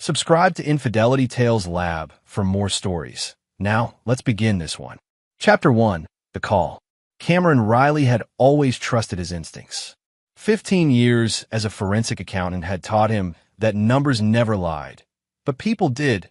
Subscribe to Infidelity Tales Lab for more stories. Now, let's begin this one. Chapter 1. The Call. Cameron Riley had always trusted his instincts. 15 years as a forensic accountant had taught him that numbers never lied. But people did,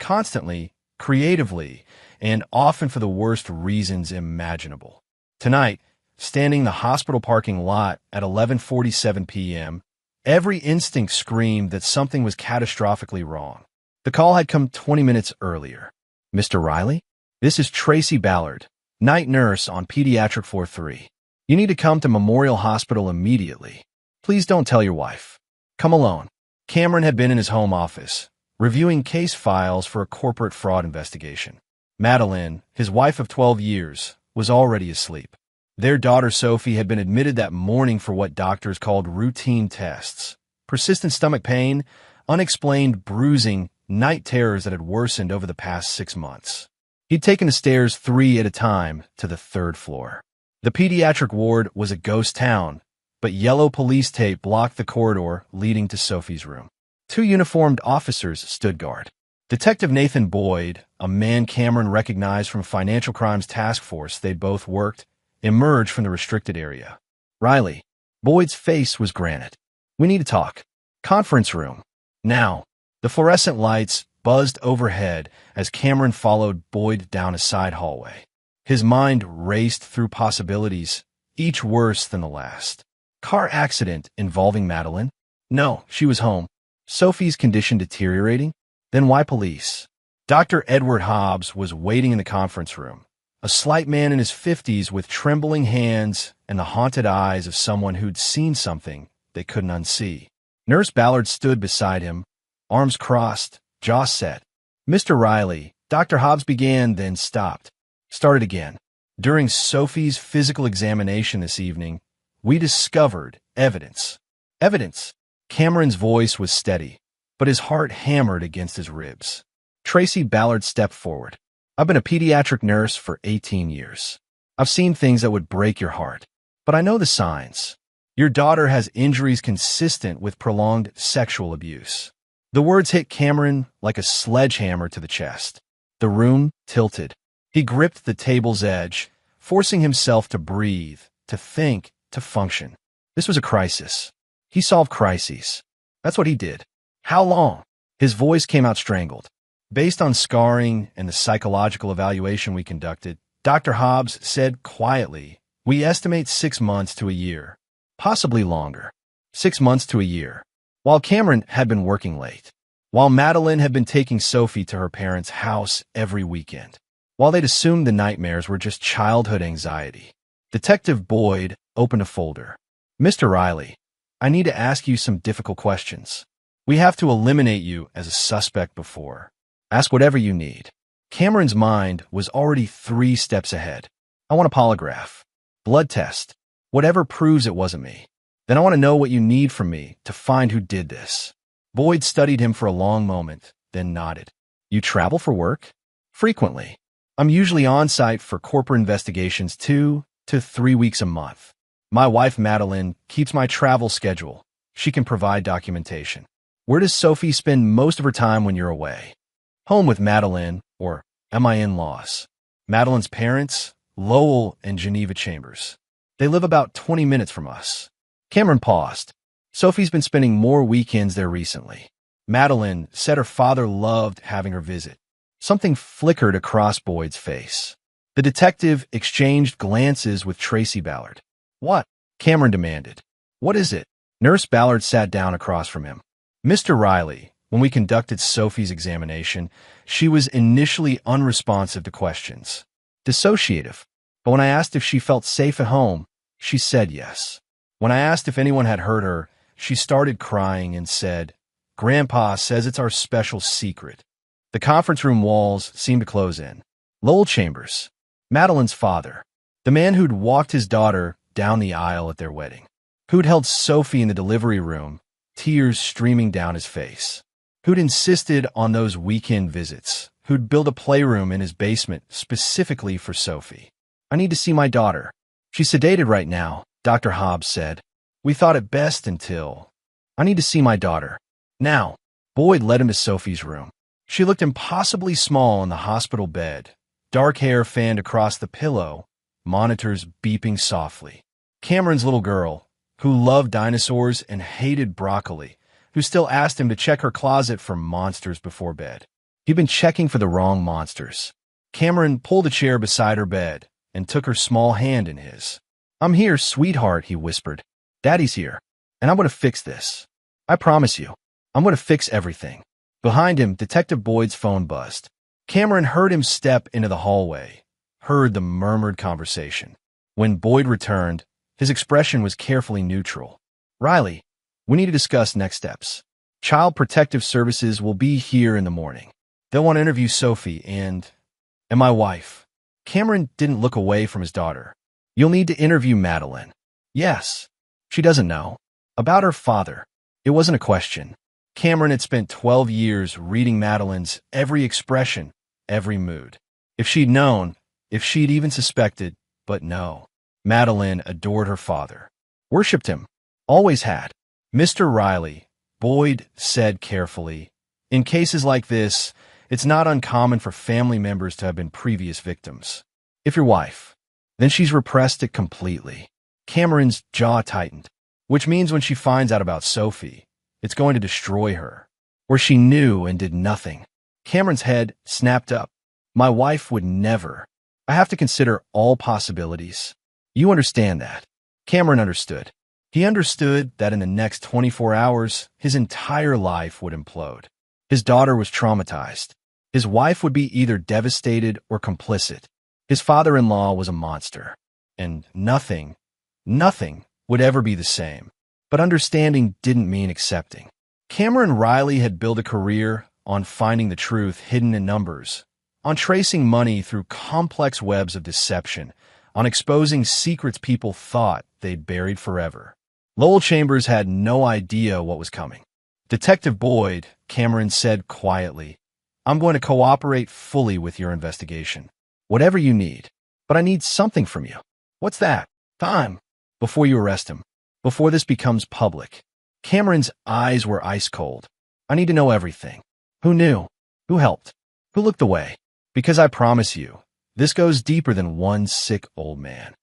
constantly, creatively, and often for the worst reasons imaginable. Tonight, standing in the hospital parking lot at 11:47 p.m., every instinct screamed that something was catastrophically wrong. The call had come 20 minutes earlier. "Mr. Riley? This is Tracy Ballard, night nurse on Pediatric Floor 3. You need to come to Memorial Hospital immediately. Please don't tell your wife. Come alone." Cameron had been in his home office, reviewing case files for a corporate fraud investigation. Madeline, his wife of 12 years, was already asleep. Their daughter Sophie had been admitted that morning for what doctors called routine tests: persistent stomach pain, unexplained bruising, night terrors that had worsened over the past 6 months. He'd taken the stairs 3 at a time to the 3rd floor. The pediatric ward was a ghost town, but yellow police tape blocked the corridor leading to Sophie's room. 2 uniformed officers stood guard. Detective Nathan Boyd, a man Cameron recognized from a financial crimes task force they'd both worked, emerged from the restricted area. "Riley." Boyd's face was granite. "We need to talk. Conference room. Now." The fluorescent lights buzzed overhead as Cameron followed Boyd down a side hallway. His mind raced through possibilities, each worse than the last. Car accident involving Madeline? No, she was home. Sophie's condition deteriorating? Then why police? Dr. Edward Hobbs was waiting in the conference room. A slight man in his 50s with trembling hands and the haunted eyes of someone who'd seen something they couldn't unsee. Nurse Ballard stood beside him, arms crossed, jaw set. "Mr. Riley," Dr. Hobbs began, then stopped. Started again. "During Sophie's physical examination this evening, we discovered evidence." "Evidence?" Cameron's voice was steady, but his heart hammered against his ribs. Tracy Ballard stepped forward. "I've been a pediatric nurse for 18 years. I've seen things that would break your heart, but I know the signs. Your daughter has injuries consistent with prolonged sexual abuse." The words hit Cameron like a sledgehammer to the chest. The room tilted. He gripped the table's edge, forcing himself to breathe, to think, to function. This was a crisis. He solved crises. That's what he did. "How long?" His voice came out strangled. "Based on scarring and the psychological evaluation we conducted," Dr. Hobbs said quietly, "we estimate 6 months to a year, possibly longer." 6 months to a year. While Cameron had been working late. While Madeline had been taking Sophie to her parents' house every weekend. While they'd assumed the nightmares were just childhood anxiety. Detective Boyd opened a folder. "Mr. Riley, I need to ask you some difficult questions. We have to eliminate you as a suspect before. Ask whatever you need." Cameron's mind was already 3 steps ahead. "I want a polygraph. Blood test. Whatever proves it wasn't me. Then I want to know what you need from me to find who did this." Boyd studied him for a long moment, then nodded. "You travel for work?" "Frequently. I'm usually on site for corporate investigations 2 to 3 weeks a month. My wife Madeline keeps my travel schedule. She can provide documentation." "Where does Sophie spend most of her time when you're away?" "Home with Madeline, or my in-laws. Madeline's parents, Lowell and Geneva Chambers. They live about 20 minutes from us." Cameron paused. "Sophie's been spending more weekends there recently. Madeline said her father loved having her visit." Something flickered across Boyd's face. The detective exchanged glances with Tracy Ballard. "What?" Cameron demanded. "What is it?" Nurse Ballard sat down across from him. "Mr. Riley, when we conducted Sophie's examination, she was initially unresponsive to questions. Dissociative. But when I asked if she felt safe at home, she said yes. When I asked if anyone had hurt her, she started crying and said, 'Grandpa says it's our special secret.'" The conference room walls seemed to close in. Lowell Chambers, Madeline's father, the man who'd walked his daughter down the aisle at their wedding, who'd held Sophie in the delivery room, tears streaming down his face, who'd insisted on those weekend visits, who'd built a playroom in his basement specifically for Sophie. "I need to see my daughter. She's sedated right now," Dr. Hobbs said. "We thought it best until—" "I need to see my daughter. Now." Boyd led him to Sophie's room. She looked impossibly small on the hospital bed, dark hair fanned across the pillow, monitors beeping softly. Cameron's little girl, who loved dinosaurs and hated broccoli, who still asked him to check her closet for monsters before bed. He'd been checking for the wrong monsters. Cameron pulled a chair beside her bed and took her small hand in his. "I'm here, sweetheart," he whispered. "Daddy's here, and I'm going to fix this. I promise you, I'm going to fix everything." Behind him, Detective Boyd's phone buzzed. Cameron heard him step into the hallway, heard the murmured conversation. When Boyd returned, his expression was carefully neutral. "Riley, we need to discuss next steps. Child Protective Services will be here in the morning. They'll want to interview Sophie and my wife." Cameron didn't look away from his daughter. "You'll need to interview Madeline." "Yes. She doesn't know. About her father." It wasn't a question. Cameron had spent 12 years reading Madeline's every expression, every mood. If she'd known, if she'd even suspected, but no. Madeline adored her father. Worshipped him. Always had. "Mr. Riley," Boyd said carefully, "in cases like this, it's not uncommon for family members to have been previous victims. If your wife, then she's repressed it completely." Cameron's jaw tightened, which means when she finds out about Sophie, it's going to destroy her. Or she knew and did nothing. Cameron's head snapped up. "My wife would never. I have to consider all possibilities. You understand that." Cameron understood. He understood that in the next 24 hours, his entire life would implode. His daughter was traumatized. His wife would be either devastated or complicit. His father-in-law was a monster. And nothing would ever be the same. But understanding didn't mean accepting. Cameron Riley had built a career on finding the truth hidden in numbers, on tracing money through complex webs of deception, on exposing secrets people thought they'd buried forever. Lowell Chambers had no idea what was coming. "Detective Boyd," Cameron said quietly, "I'm going to cooperate fully with your investigation. Whatever you need. But I need something from you." "What's that?" "Time. Before you arrest him. Before this becomes public." Cameron's eyes were ice cold. "I need to know everything. Who knew? Who helped? Who looked away? Because I promise you, this goes deeper than one sick old man."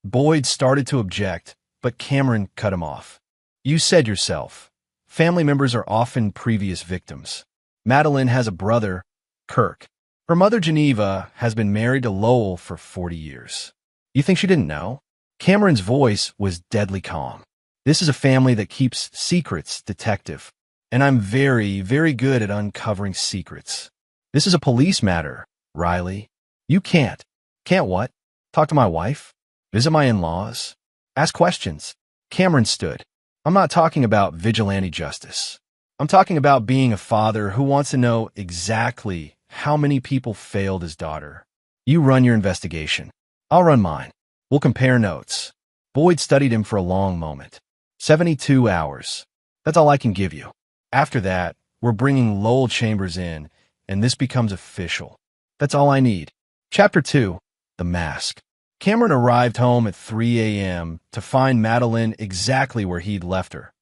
Boyd started to object, but Cameron cut him off. "You said yourself, family members are often previous victims. Madeline has a brother, Kirk. Her mother, Geneva, has been married to Lowell for 40 years. You think she didn't know?" Cameron's voice was deadly calm. "This is a family that keeps secrets, detective. And I'm very, very good at uncovering secrets. This is a police matter, Riley. You can't." "Can't what?" "Talk to my wife? Visit my in-laws? Ask questions?" Cameron stood. "I'm not talking about vigilante justice. I'm talking about being a father who wants to know exactly how many people failed his daughter. You run your investigation. I'll run mine. We'll compare notes." Boyd studied him for a long moment. 72 hours. That's all I can give you. After that, we're bringing Lowell Chambers in, and this becomes official. That's all I need. Chapter 2. The Mask. Cameron arrived home at 3 a.m. to find Madeline exactly where he'd left her.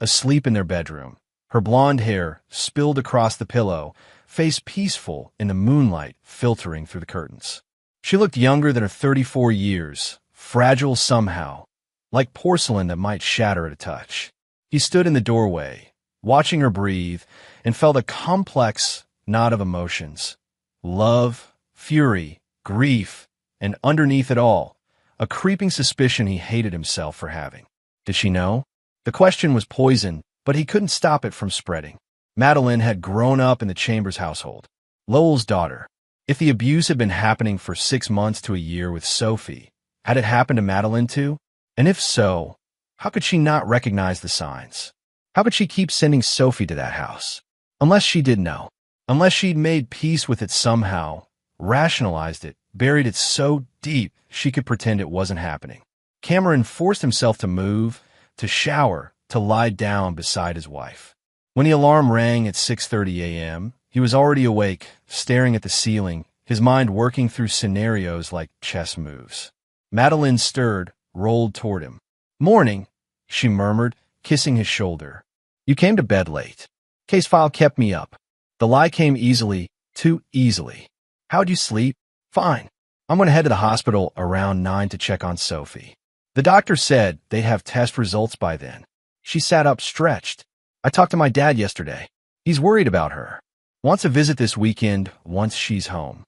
Asleep in their bedroom, her blonde hair spilled across the pillow, face peaceful in the moonlight filtering through the curtains. She looked younger than her 34 years, fragile somehow, like porcelain that might shatter at a touch. He stood in the doorway, watching her breathe, and felt a complex knot of emotions. Love, fury, grief, and underneath it all, a creeping suspicion he hated himself for having. Did she know? The question was poison, but he couldn't stop it from spreading. Madeline had grown up in the Chambers household. Lowell's daughter. If the abuse had been happening for 6 months to a year with Sophie, had it happened to Madeline too? And if so, how could she not recognize the signs? How could she keep sending Sophie to that house? Unless she did know. Unless she'd made peace with it somehow, rationalized it, buried it so deep she could pretend it wasn't happening. Cameron forced himself to move, to shower, to lie down beside his wife. When the alarm rang at 6:30 a.m., he was already awake, staring at the ceiling, his mind working through scenarios like chess moves. Madeline stirred, rolled toward him. "Morning," she murmured, kissing his shoulder. "You came to bed late." Case file kept me up. The lie came easily, too easily. How'd you sleep? Fine. I'm going to head to the hospital around 9 to check on Sophie. The doctor said they'd have test results by then. She sat up stretched. I talked to my dad yesterday. He's worried about her. Wants a visit this weekend once she's home.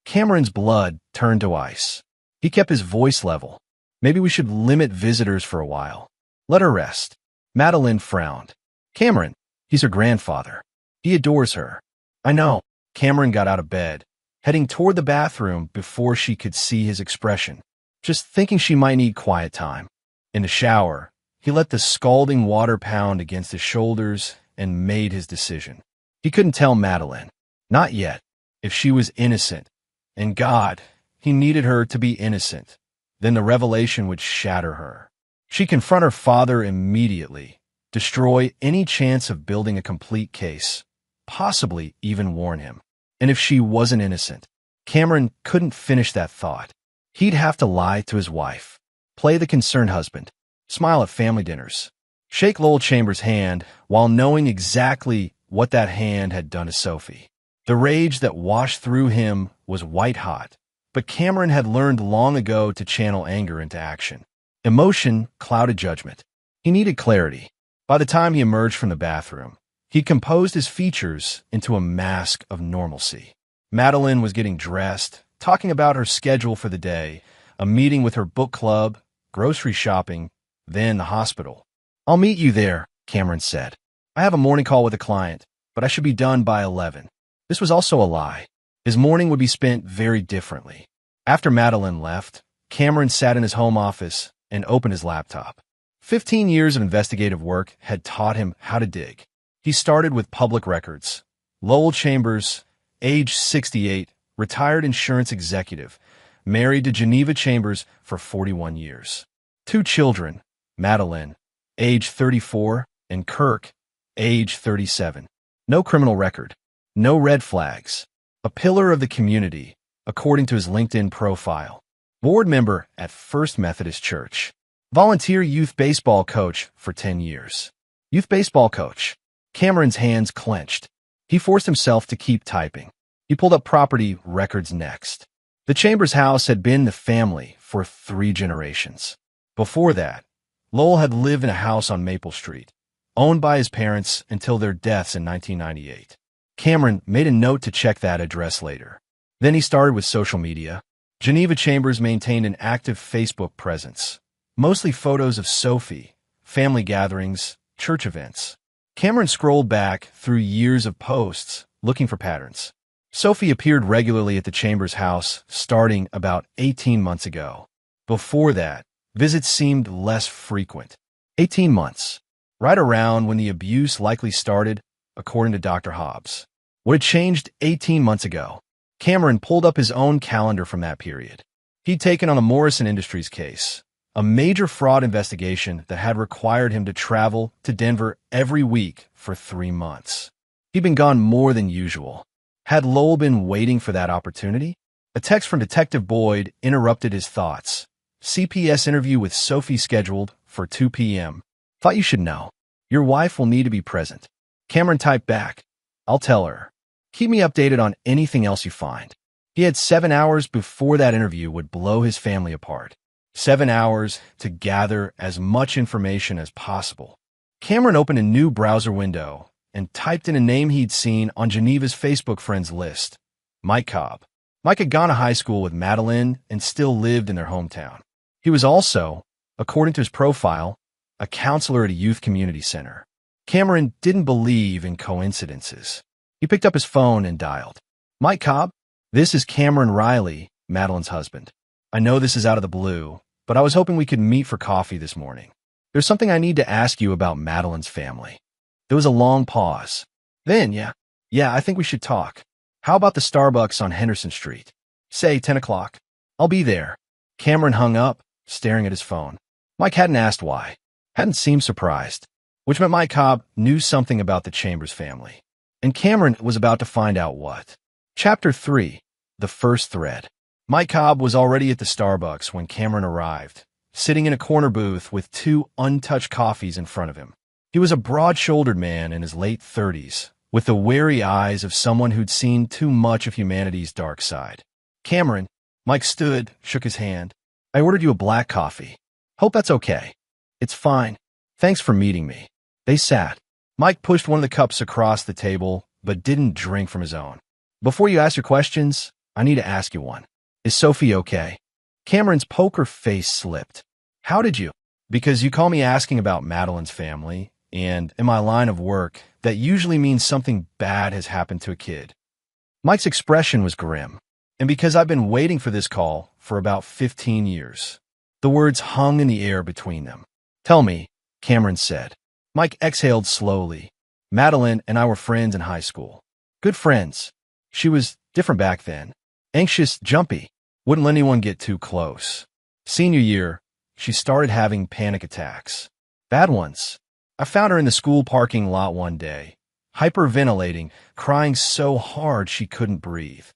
Cameron's blood turned to ice. He kept his voice level. Maybe we should limit visitors for a while. Let her rest. Madeline frowned. Cameron, he's her grandfather. He adores her. I know. Cameron got out of bed, heading toward the bathroom before she could see his expression, just thinking she might need quiet time. In the shower, he let the scalding water pound against his shoulders and made his decision. He couldn't tell Madeline, not yet, if she was innocent. And God, he needed her to be innocent. Then the revelation would shatter her. She'd confront her father immediately, destroy any chance of building a complete case, possibly even warn him. And if she wasn't innocent, Cameron couldn't finish that thought. He'd have to lie to his wife, play the concerned husband, smile at family dinners, shake Lowell Chambers' hand while knowing exactly what that hand had done to Sophie. The rage that washed through him was white hot, but Cameron had learned long ago to channel anger into action. Emotion clouded judgment. He needed clarity. By the time he emerged from the bathroom, he composed his features into a mask of normalcy. Madeline was getting dressed, talking about her schedule for the day, a meeting with her book club, grocery shopping, then the hospital. I'll meet you there, Cameron said. I have a morning call with a client, but I should be done by 11. This was also a lie. His morning would be spent very differently. After Madeline left, Cameron sat in his home office and opened his laptop. 15 years of investigative work had taught him how to dig. He started with public records. Lowell Chambers, age 68, retired insurance executive, married to Geneva Chambers for 41 years. 2 children, Madeline, age 34, and Kirk, age 37. No criminal record. No red flags. A pillar of the community, according to his LinkedIn profile. Board member at First Methodist Church. Volunteer youth baseball coach for 10 years. Youth baseball coach. Cameron's hands clenched. He forced himself to keep typing. He pulled up property records next. The Chambers house had been the family for 3 generations. Before that, Lowell had lived in a house on Maple Street, owned by his parents until their deaths in 1998. Cameron made a note to check that address later. Then he started with social media. Geneva Chambers maintained an active Facebook presence, mostly photos of Sophie, family gatherings, church events. Cameron scrolled back through years of posts, looking for patterns. Sophie appeared regularly at the Chambers house starting about 18 months ago. Before that, visits seemed less frequent. 18 months, right around when the abuse likely started, according to Dr. Hobbs. What had changed 18 months ago? Cameron pulled up his own calendar from that period. He'd taken on the Morrison Industries case, a major fraud investigation that had required him to travel to Denver every week for 3 months. He'd been gone more than usual. Had Lowell been waiting for that opportunity? A text from Detective Boyd interrupted his thoughts. CPS interview with Sophie scheduled for 2 p.m. Thought you should know. Your wife will need to be present. Cameron typed back. I'll tell her. Keep me updated on anything else you find. He had 7 hours before that interview would blow his family apart. 7 hours to gather as much information as possible. Cameron opened a new browser window and typed in a name he'd seen on Geneva's Facebook friends list, Mike Cobb. Mike had gone to high school with Madeline and still lived in their hometown. He was also, according to his profile, a counselor at a youth community center. Cameron didn't believe in coincidences. He picked up his phone and dialed. Mike Cobb, this is Cameron Riley, Madeline's husband. I know this is out of the blue, but I was hoping we could meet for coffee this morning. There's something I need to ask you about Madeline's family. There was a long pause. Then, yeah, I think we should talk. How about the Starbucks on Henderson Street? Say 10 o'clock. I'll be there. Cameron hung up, staring at his phone. Mike hadn't asked why, hadn't seemed surprised, which meant Mike Cobb knew something about the Chambers family. And Cameron was about to find out what. Chapter 3, The First Thread. Mike Cobb was already at the Starbucks when Cameron arrived, sitting in a corner booth with 2 untouched coffees in front of him. He was a broad-shouldered man in his late 30s, with the wary eyes of someone who'd seen too much of humanity's dark side. Cameron, Mike stood, shook his hand. I ordered you a black coffee. Hope that's okay. It's fine. Thanks for meeting me. They sat. Mike pushed one of the cups across the table, but didn't drink from his own. Before you ask your questions, I need to ask you one. Is Sophie okay? Cameron's poker face slipped. How did you? Because you call me asking about Madeline's family, and in my line of work, that usually means something bad has happened to a kid. Mike's expression was grim, and because I've been waiting for this call for about 15 years. The words hung in the air between them. Tell me, Cameron said. Mike exhaled slowly. Madeline and I were friends in high school. Good friends. She was different back then. Anxious, jumpy. Wouldn't let anyone get too close. Senior year, she started having panic attacks. Bad ones. I found her in the school parking lot one day, hyperventilating, crying so hard she couldn't breathe.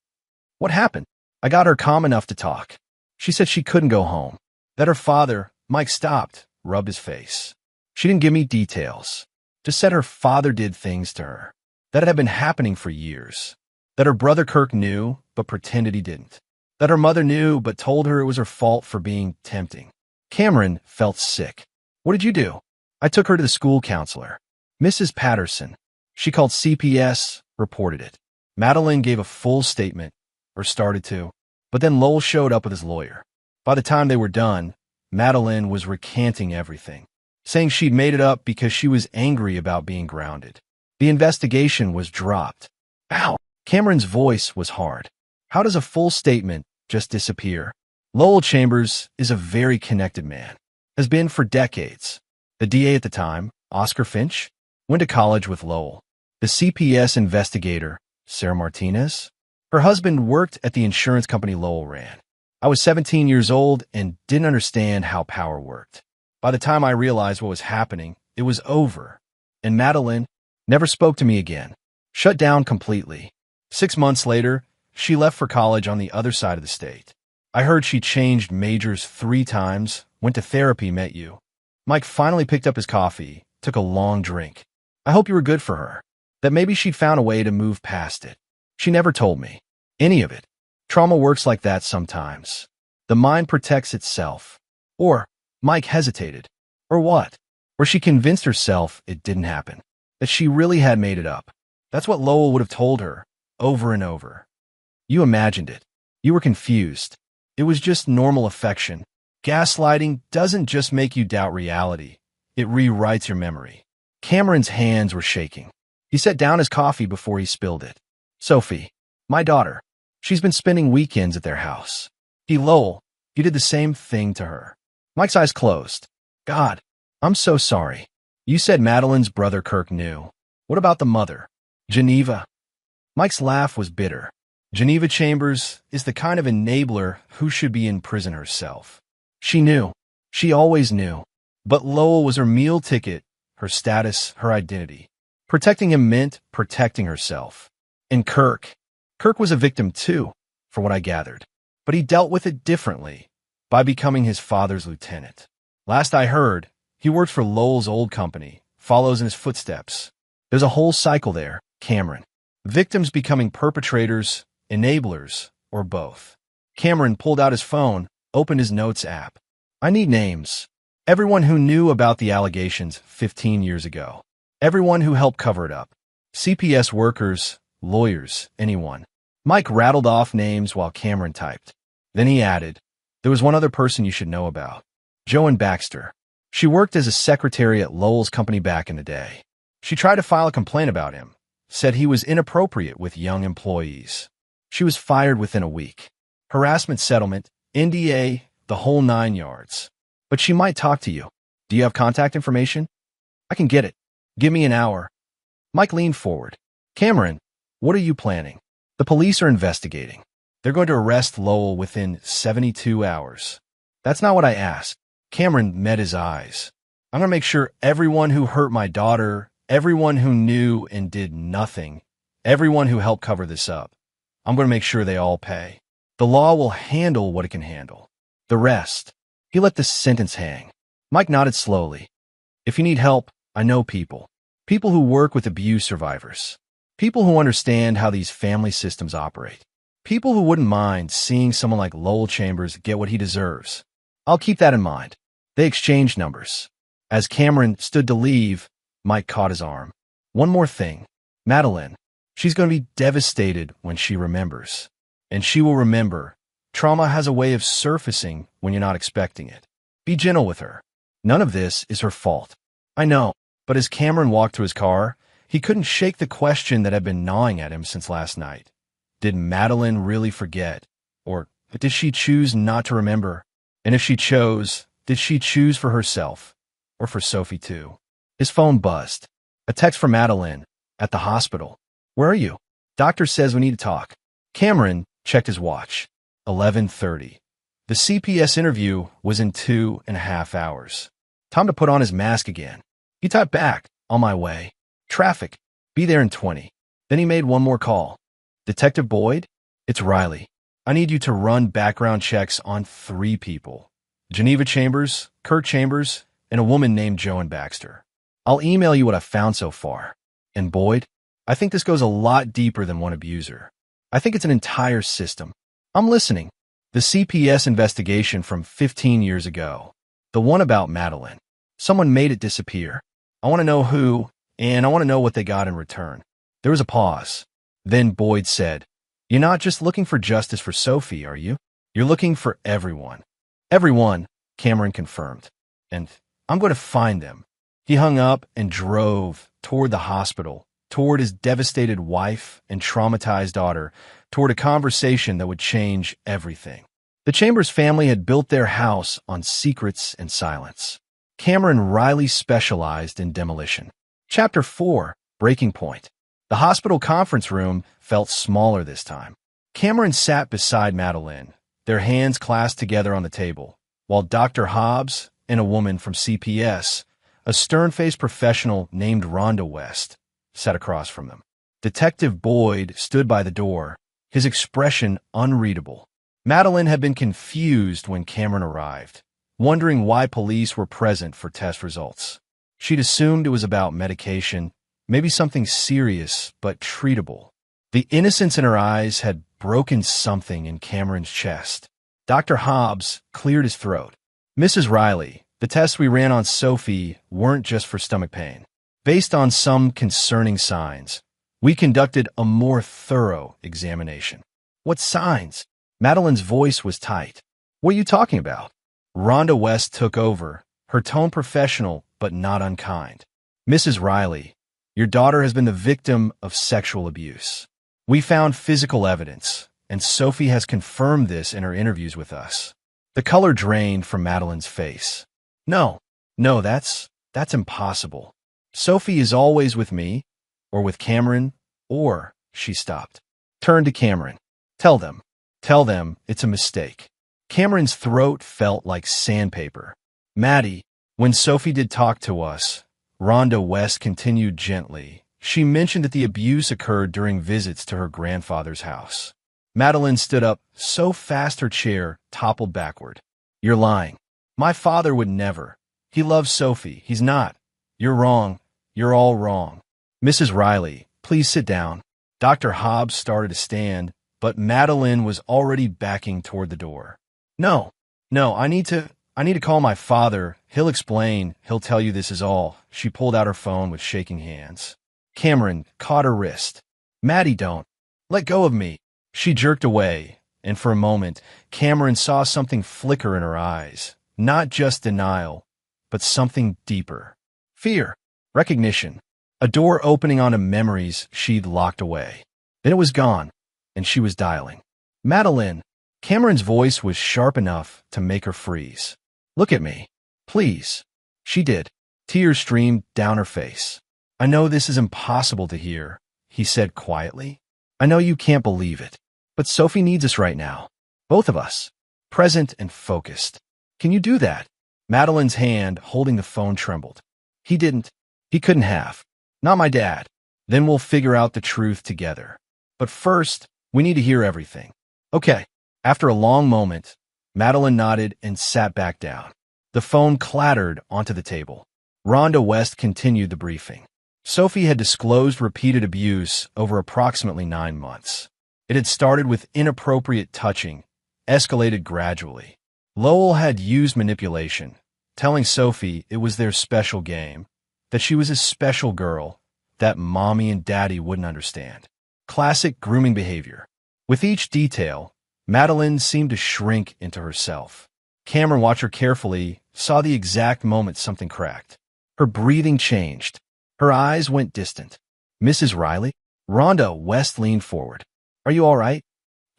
What happened? I got her calm enough to talk. She said she couldn't go home. That her father, Mike stopped, rubbed his face. She didn't give me details. Just said her father did things to her. That it had been happening for years. That her brother Kirk knew, but pretended he didn't. That her mother knew, but told her it was her fault for being tempting. Cameron felt sick. What did you do? I took her to the school counselor. Mrs. Patterson. She called CPS, reported it. Madeline gave a full statement, or started to, but then Lowell showed up with his lawyer. By the time they were done, Madeline was recanting everything, saying she'd made it up because she was angry about being grounded. The investigation was dropped. Ow! Cameron's voice was hard. How does a full statement just disappear? Lowell Chambers is a very connected man. Has been for decades. The DA at the time, Oscar Finch, went to college with Lowell. The CPS investigator, Sarah Martinez, her husband worked at the insurance company Lowell ran. I was 17 years old and didn't understand how power worked. By the time I realized what was happening, it was over. And Madeline never spoke to me again. Shut down completely. 6 months later, she left for college on the other side of the state. I heard she changed majors 3 times, went to therapy, met you. Mike finally picked up his coffee, took a long drink. I hope you were good for her. That maybe she'd found a way to move past it. She never told me. Any of it. Trauma works like that sometimes. The mind protects itself. Or Mike hesitated. Or what? Or she convinced herself it didn't happen. That she really had made it up. That's what Lowell would have told her, over and over. You imagined it. You were confused. It was just normal affection. Gaslighting doesn't just make you doubt reality. It rewrites your memory. Cameron's hands were shaking. He set down his coffee before he spilled it. Sophie, my daughter. She's been spending weekends at their house. Lowell, you did the same thing to her. Mike's eyes closed. God, I'm so sorry. You said Madeline's brother Kirk knew. What about the mother? Geneva? Mike's laugh was bitter. Geneva Chambers is the kind of enabler who should be in prison herself. She knew. She always knew. But Lowell was her meal ticket, her status, her identity. Protecting him meant protecting herself. And Kirk was a victim too, for what I gathered. But he dealt with it differently, by becoming his father's lieutenant. Last I heard, he worked for Lowell's old company, follows in his footsteps. There's a whole cycle there, Cameron. Victims becoming perpetrators, enablers, or both. Cameron pulled out his phone, opened his notes app. I need names. Everyone who knew about the allegations 15 years ago. Everyone who helped cover it up. CPS workers, lawyers, anyone. Mike rattled off names while Cameron typed. Then he added, there was one other person you should know about. Joan Baxter. She worked as a secretary at Lowell's company back in the day. She tried to file a complaint about him, said he was inappropriate with young employees. She was fired within a week. Harassment settlement, NDA, the whole 9 yards. But she might talk to you. Do you have contact information? I can get it. Give me an hour. Mike leaned forward. Cameron, what are you planning? The police are investigating. They're going to arrest Lowell within 72 hours. That's not what I asked. Cameron met his eyes. I'm going to make sure everyone who hurt my daughter, everyone who knew and did nothing, everyone who helped cover this up, I'm going to make sure they all pay. The law will handle what it can handle. The rest. He let the sentence hang. Mike nodded slowly. If you need help, I know people. People who work with abuse survivors. People who understand how these family systems operate. People who wouldn't mind seeing someone like Lowell Chambers get what he deserves. I'll keep that in mind. They exchanged numbers. As Cameron stood to leave, Mike caught his arm. One more thing. Madeline. She's going to be devastated when she remembers. And she will remember. Trauma has a way of surfacing when you're not expecting it. Be gentle with her. None of this is her fault. I know, but as Cameron walked to his car, he couldn't shake the question that had been gnawing at him since last night. Did Madeline really forget? Or did she choose not to remember? And if she chose, did she choose for herself? Or for Sophie too? His phone buzzed. A text from Madeline. At the hospital. Where are you? Doctor says we need to talk. Cameron checked his watch. 11:30. The CPS interview was in 2.5 hours. Time to put on his mask again. He typed back. On my way. Traffic. Be there in 20. Then he made one more call. Detective Boyd? It's Riley. I need you to run background checks on 3 people. Geneva Chambers, Kurt Chambers, and a woman named Joan Baxter. I'll email you what I've found so far. And Boyd, I think this goes a lot deeper than one abuser. I think it's an entire system. I'm listening. The CPS investigation from 15 years ago. The one about Madeline. Someone made it disappear. I want to know who, and I want to know what they got in return. There was a pause. Then Boyd said, You're not just looking for justice for Sophie, are you? You're looking for everyone. Everyone, Cameron confirmed. And I'm going to find them. He hung up and drove toward the hospital, toward his devastated wife and traumatized daughter, toward a conversation that would change everything. The Chambers family had built their house on secrets and silence. Cameron Riley specialized in demolition. Chapter 4, Breaking Point. The hospital conference room felt smaller this time. Cameron sat beside Madeline, their hands clasped together on the table, while Dr. Hobbs and a woman from CPS, a stern-faced professional named Rhonda West, sat across from them. Detective Boyd stood by the door, his expression unreadable. Madeline had been confused when Cameron arrived, wondering why police were present for test results. She'd assumed it was about medication, maybe something serious but treatable. The innocence in her eyes had broken something in Cameron's chest. Dr. Hobbs cleared his throat. Mrs. Riley, the tests we ran on Sophie weren't just for stomach pain. Based on some concerning signs, we conducted a more thorough examination. What signs? Madeline's voice was tight. What are you talking about? Rhonda West took over, her tone professional but not unkind. Mrs. Riley, your daughter has been the victim of sexual abuse. We found physical evidence, and Sophie has confirmed this in her interviews with us. The color drained from Madeline's face. No, that's impossible. Sophie is always with me, or with Cameron, or, she stopped. Turned to Cameron. Tell them it's a mistake. Cameron's throat felt like sandpaper. Maddie, when Sophie did talk to us, Rhonda West continued gently. She mentioned that the abuse occurred during visits to her grandfather's house. Madeline stood up so fast her chair toppled backward. You're lying. My father would never. He loves Sophie. He's not. You're wrong. You're all wrong. Mrs. Riley, please sit down. Dr. Hobbs started to stand, but Madeline was already backing toward the door. No, I need to call my father. He'll explain. He'll tell you this is all. She pulled out her phone with shaking hands. Cameron caught her wrist. Maddie, don't. Let go of me. She jerked away, and for a moment, Cameron saw something flicker in her eyes. Not just denial, but something deeper. Fear. Recognition. A door opening onto memories she'd locked away. Then it was gone, and she was dialing. Madeline. Cameron's voice was sharp enough to make her freeze. Look at me. Please. She did. Tears streamed down her face. I know this is impossible to hear, he said quietly. I know you can't believe it. But Sophie needs us right now. Both of us. Present and focused. Can you do that? Madeline's hand holding the phone trembled. He didn't. He couldn't have. Not my dad. Then we'll figure out the truth together. But first, we need to hear everything. Okay. After a long moment, Madeline nodded and sat back down. The phone clattered onto the table. Rhonda West continued the briefing. Sophie had disclosed repeated abuse over approximately 9 months. It had started with inappropriate touching, escalated gradually. Lowell had used manipulation, telling Sophie it was their special game, that she was a special girl, that mommy and daddy wouldn't understand. Classic grooming behavior. With each detail, Madeline seemed to shrink into herself. Cameron watched her carefully, saw the exact moment something cracked. Her breathing changed. Her eyes went distant. Mrs. Riley? Rhonda West leaned forward. Are you all right?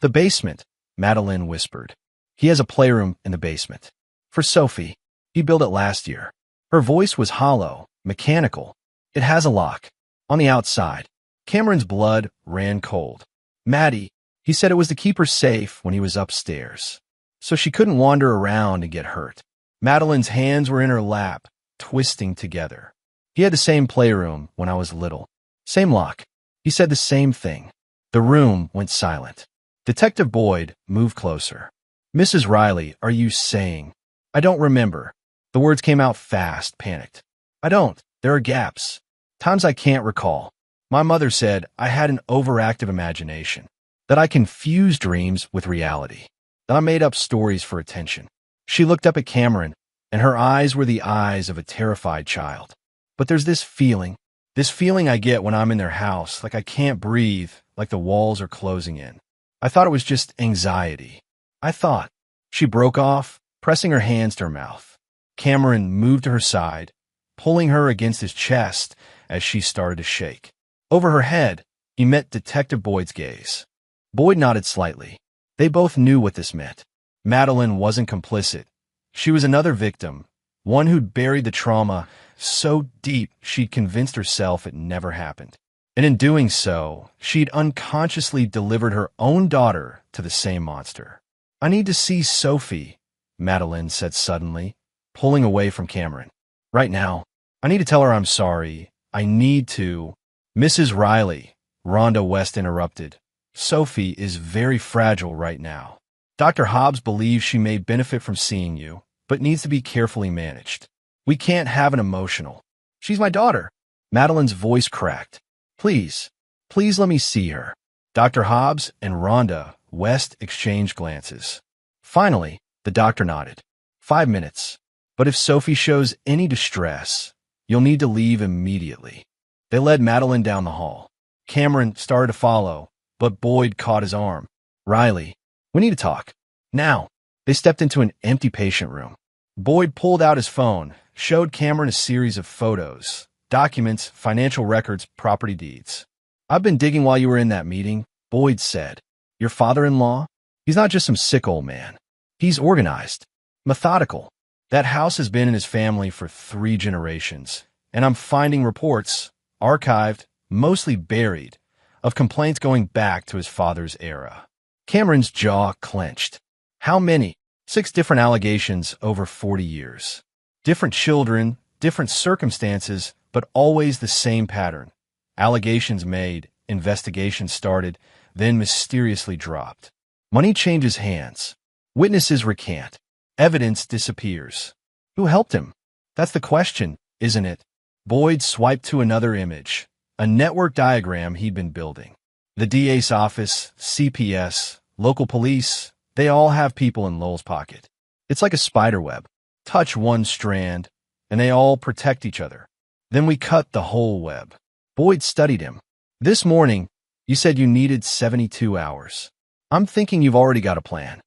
The basement, Madeline whispered. He has a playroom in the basement. For Sophie. He built it last year. Her voice was hollow, mechanical. It has a lock. On the outside. Cameron's blood ran cold. Maddie, he said it was to keep her safe when he was upstairs, so she couldn't wander around and get hurt. Madeline's hands were in her lap, twisting together. He had the same playroom when I was little. Same lock. He said the same thing. The room went silent. Detective Boyd moved closer. Mrs. Riley, are you saying? I don't remember. The words came out fast, panicked. I don't. There are gaps. Times I can't recall. My mother said I had an overactive imagination, that I confused dreams with reality, that I made up stories for attention. She looked up at Cameron, and her eyes were the eyes of a terrified child. But there's this feeling I get when I'm in their house, like I can't breathe, like the walls are closing in. I thought it was just anxiety. I thought. She broke off, pressing her hands to her mouth. Cameron moved to her side, pulling her against his chest as she started to shake. Over her head, he met Detective Boyd's gaze. Boyd nodded slightly. They both knew what this meant. Madeline wasn't complicit. She was another victim, one who'd buried the trauma so deep she'd convinced herself it never happened. And in doing so, she'd unconsciously delivered her own daughter to the same monster. I need to see Sophie, Madeline said suddenly, pulling away from Cameron. Right now. I need to tell her I'm sorry. I need to. Mrs. Riley, Rhonda West interrupted. Sophie is very fragile right now. Dr. Hobbs believes she may benefit from seeing you, but needs to be carefully managed. We can't have an emotional. She's my daughter. Madeline's voice cracked. Please let me see her. Dr. Hobbs and Rhonda West exchanged glances. Finally, the doctor nodded. 5 minutes. But if Sophie shows any distress, you'll need to leave immediately. They led Madeline down the hall. Cameron started to follow, but Boyd caught his arm. Riley, we need to talk. Now. They stepped into an empty patient room. Boyd pulled out his phone, showed Cameron a series of photos, documents, financial records, property deeds. I've been digging while you were in that meeting, Boyd said. Your father-in-law? He's not just some sick old man. He's organized, methodical. That house has been in his family for 3 generations, and I'm finding reports, archived, mostly buried, of complaints going back to his father's era. Cameron's jaw clenched. How many? 6 different allegations over 40 years. Different children, different circumstances, but always the same pattern. Allegations made, investigations started, then mysteriously dropped. Money changes hands. Witnesses recant. Evidence disappears. Who helped him? That's the question, isn't it? Boyd swiped to another image, a network diagram he'd been building. The DA's office, CPS, local police, they all have people in Lowell's pocket. It's like a spider web. Touch one strand, and they all protect each other. Then we cut the whole web. Boyd studied him. This morning, you said you needed 72 hours. I'm thinking you've already got a plan.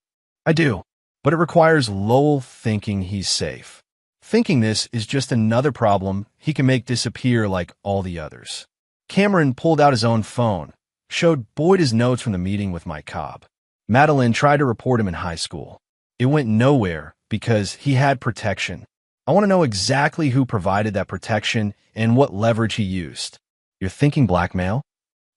I do, but it requires Lowell thinking he's safe. Thinking this is just another problem he can make disappear like all the others. Cameron pulled out his own phone, showed Boyd his notes from the meeting with Mike Cobb. Madeline tried to report him in high school. It went nowhere because he had protection. I want to know exactly who provided that protection and what leverage he used. You're thinking blackmail?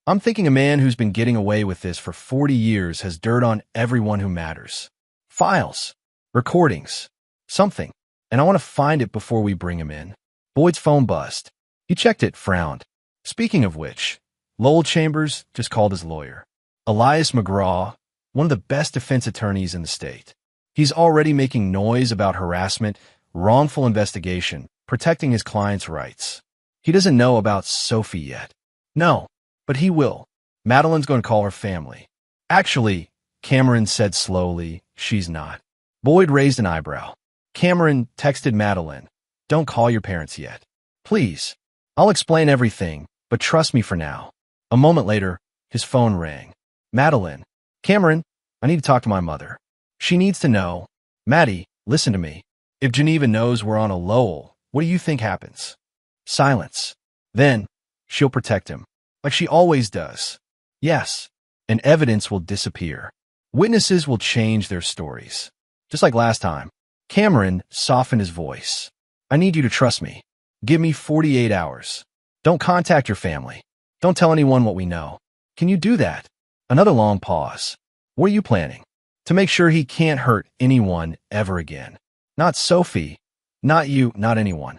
I'm thinking a man who's been getting away with this for 40 years has dirt on everyone who matters. Files, recordings, something. And I want to find it before we bring him in. Boyd's phone buzzed. He checked it, frowned. Speaking of which, Lowell Chambers just called his lawyer. Elias McGraw, one of the best defense attorneys in the state. He's already making noise about harassment, wrongful investigation, protecting his client's rights. He doesn't know about Sophie yet. No, but he will. Madeline's going to call her family. Actually, Cameron said slowly, she's not. Boyd raised an eyebrow. Cameron texted Madeline, don't call your parents yet. Please. I'll explain everything, but trust me for now. A moment later, his phone rang. Madeline. Cameron, I need to talk to my mother. She needs to know. Maddie, listen to me. If Geneva knows we're on a Lowell, what do you think happens? Silence. Then, she'll protect him. Like she always does. Yes. And evidence will disappear. Witnesses will change their stories. Just like last time. Cameron softened his voice. I need you to trust me. Give me 48 hours. Don't contact your family. Don't tell anyone what we know. Can you do that? Another long pause. What are you planning? To make sure he can't hurt anyone ever again. Not Sophie. Not you, not anyone.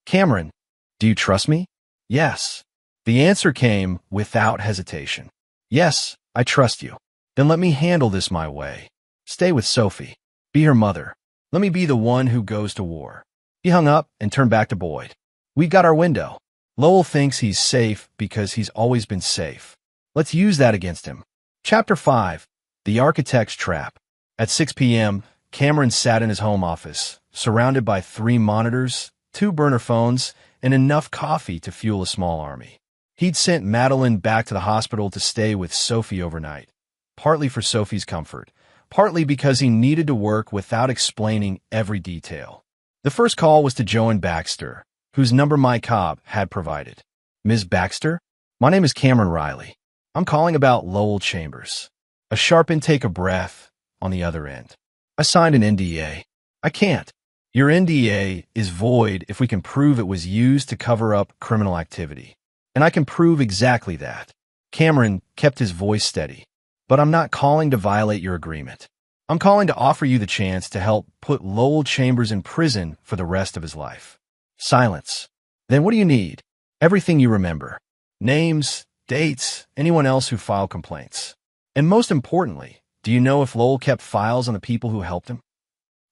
Cameron, do you trust me? Yes. The answer came without hesitation. Yes, I trust you. Then let me handle this my way. Stay with Sophie. Be her mother. Let me be the one who goes to war. He hung up and turned back to Boyd. We got our window. Lowell thinks he's safe because he's always been safe. Let's use that against him. Chapter 5. The Architect's Trap. At 6 p.m., Cameron sat in his home office, surrounded by 3 monitors, 2 burner phones, and enough coffee to fuel a small army. He'd sent Madeline back to the hospital to stay with Sophie overnight, partly for Sophie's comfort, partly because he needed to work without explaining every detail. The first call was to Joan Baxter, whose number Mike Cobb had provided. Ms. Baxter? My name is Cameron Riley. I'm calling about Lowell Chambers. A sharp intake of breath on the other end. I signed an NDA. I can't. Your NDA is void if we can prove it was used to cover up criminal activity. And I can prove exactly that. Cameron kept his voice steady. But I'm not calling to violate your agreement. I'm calling to offer you the chance to help put Lowell Chambers in prison for the rest of his life. Silence. Then what do you need? Everything you remember. Names, dates, anyone else who filed complaints. And most importantly, do you know if Lowell kept files on the people who helped him?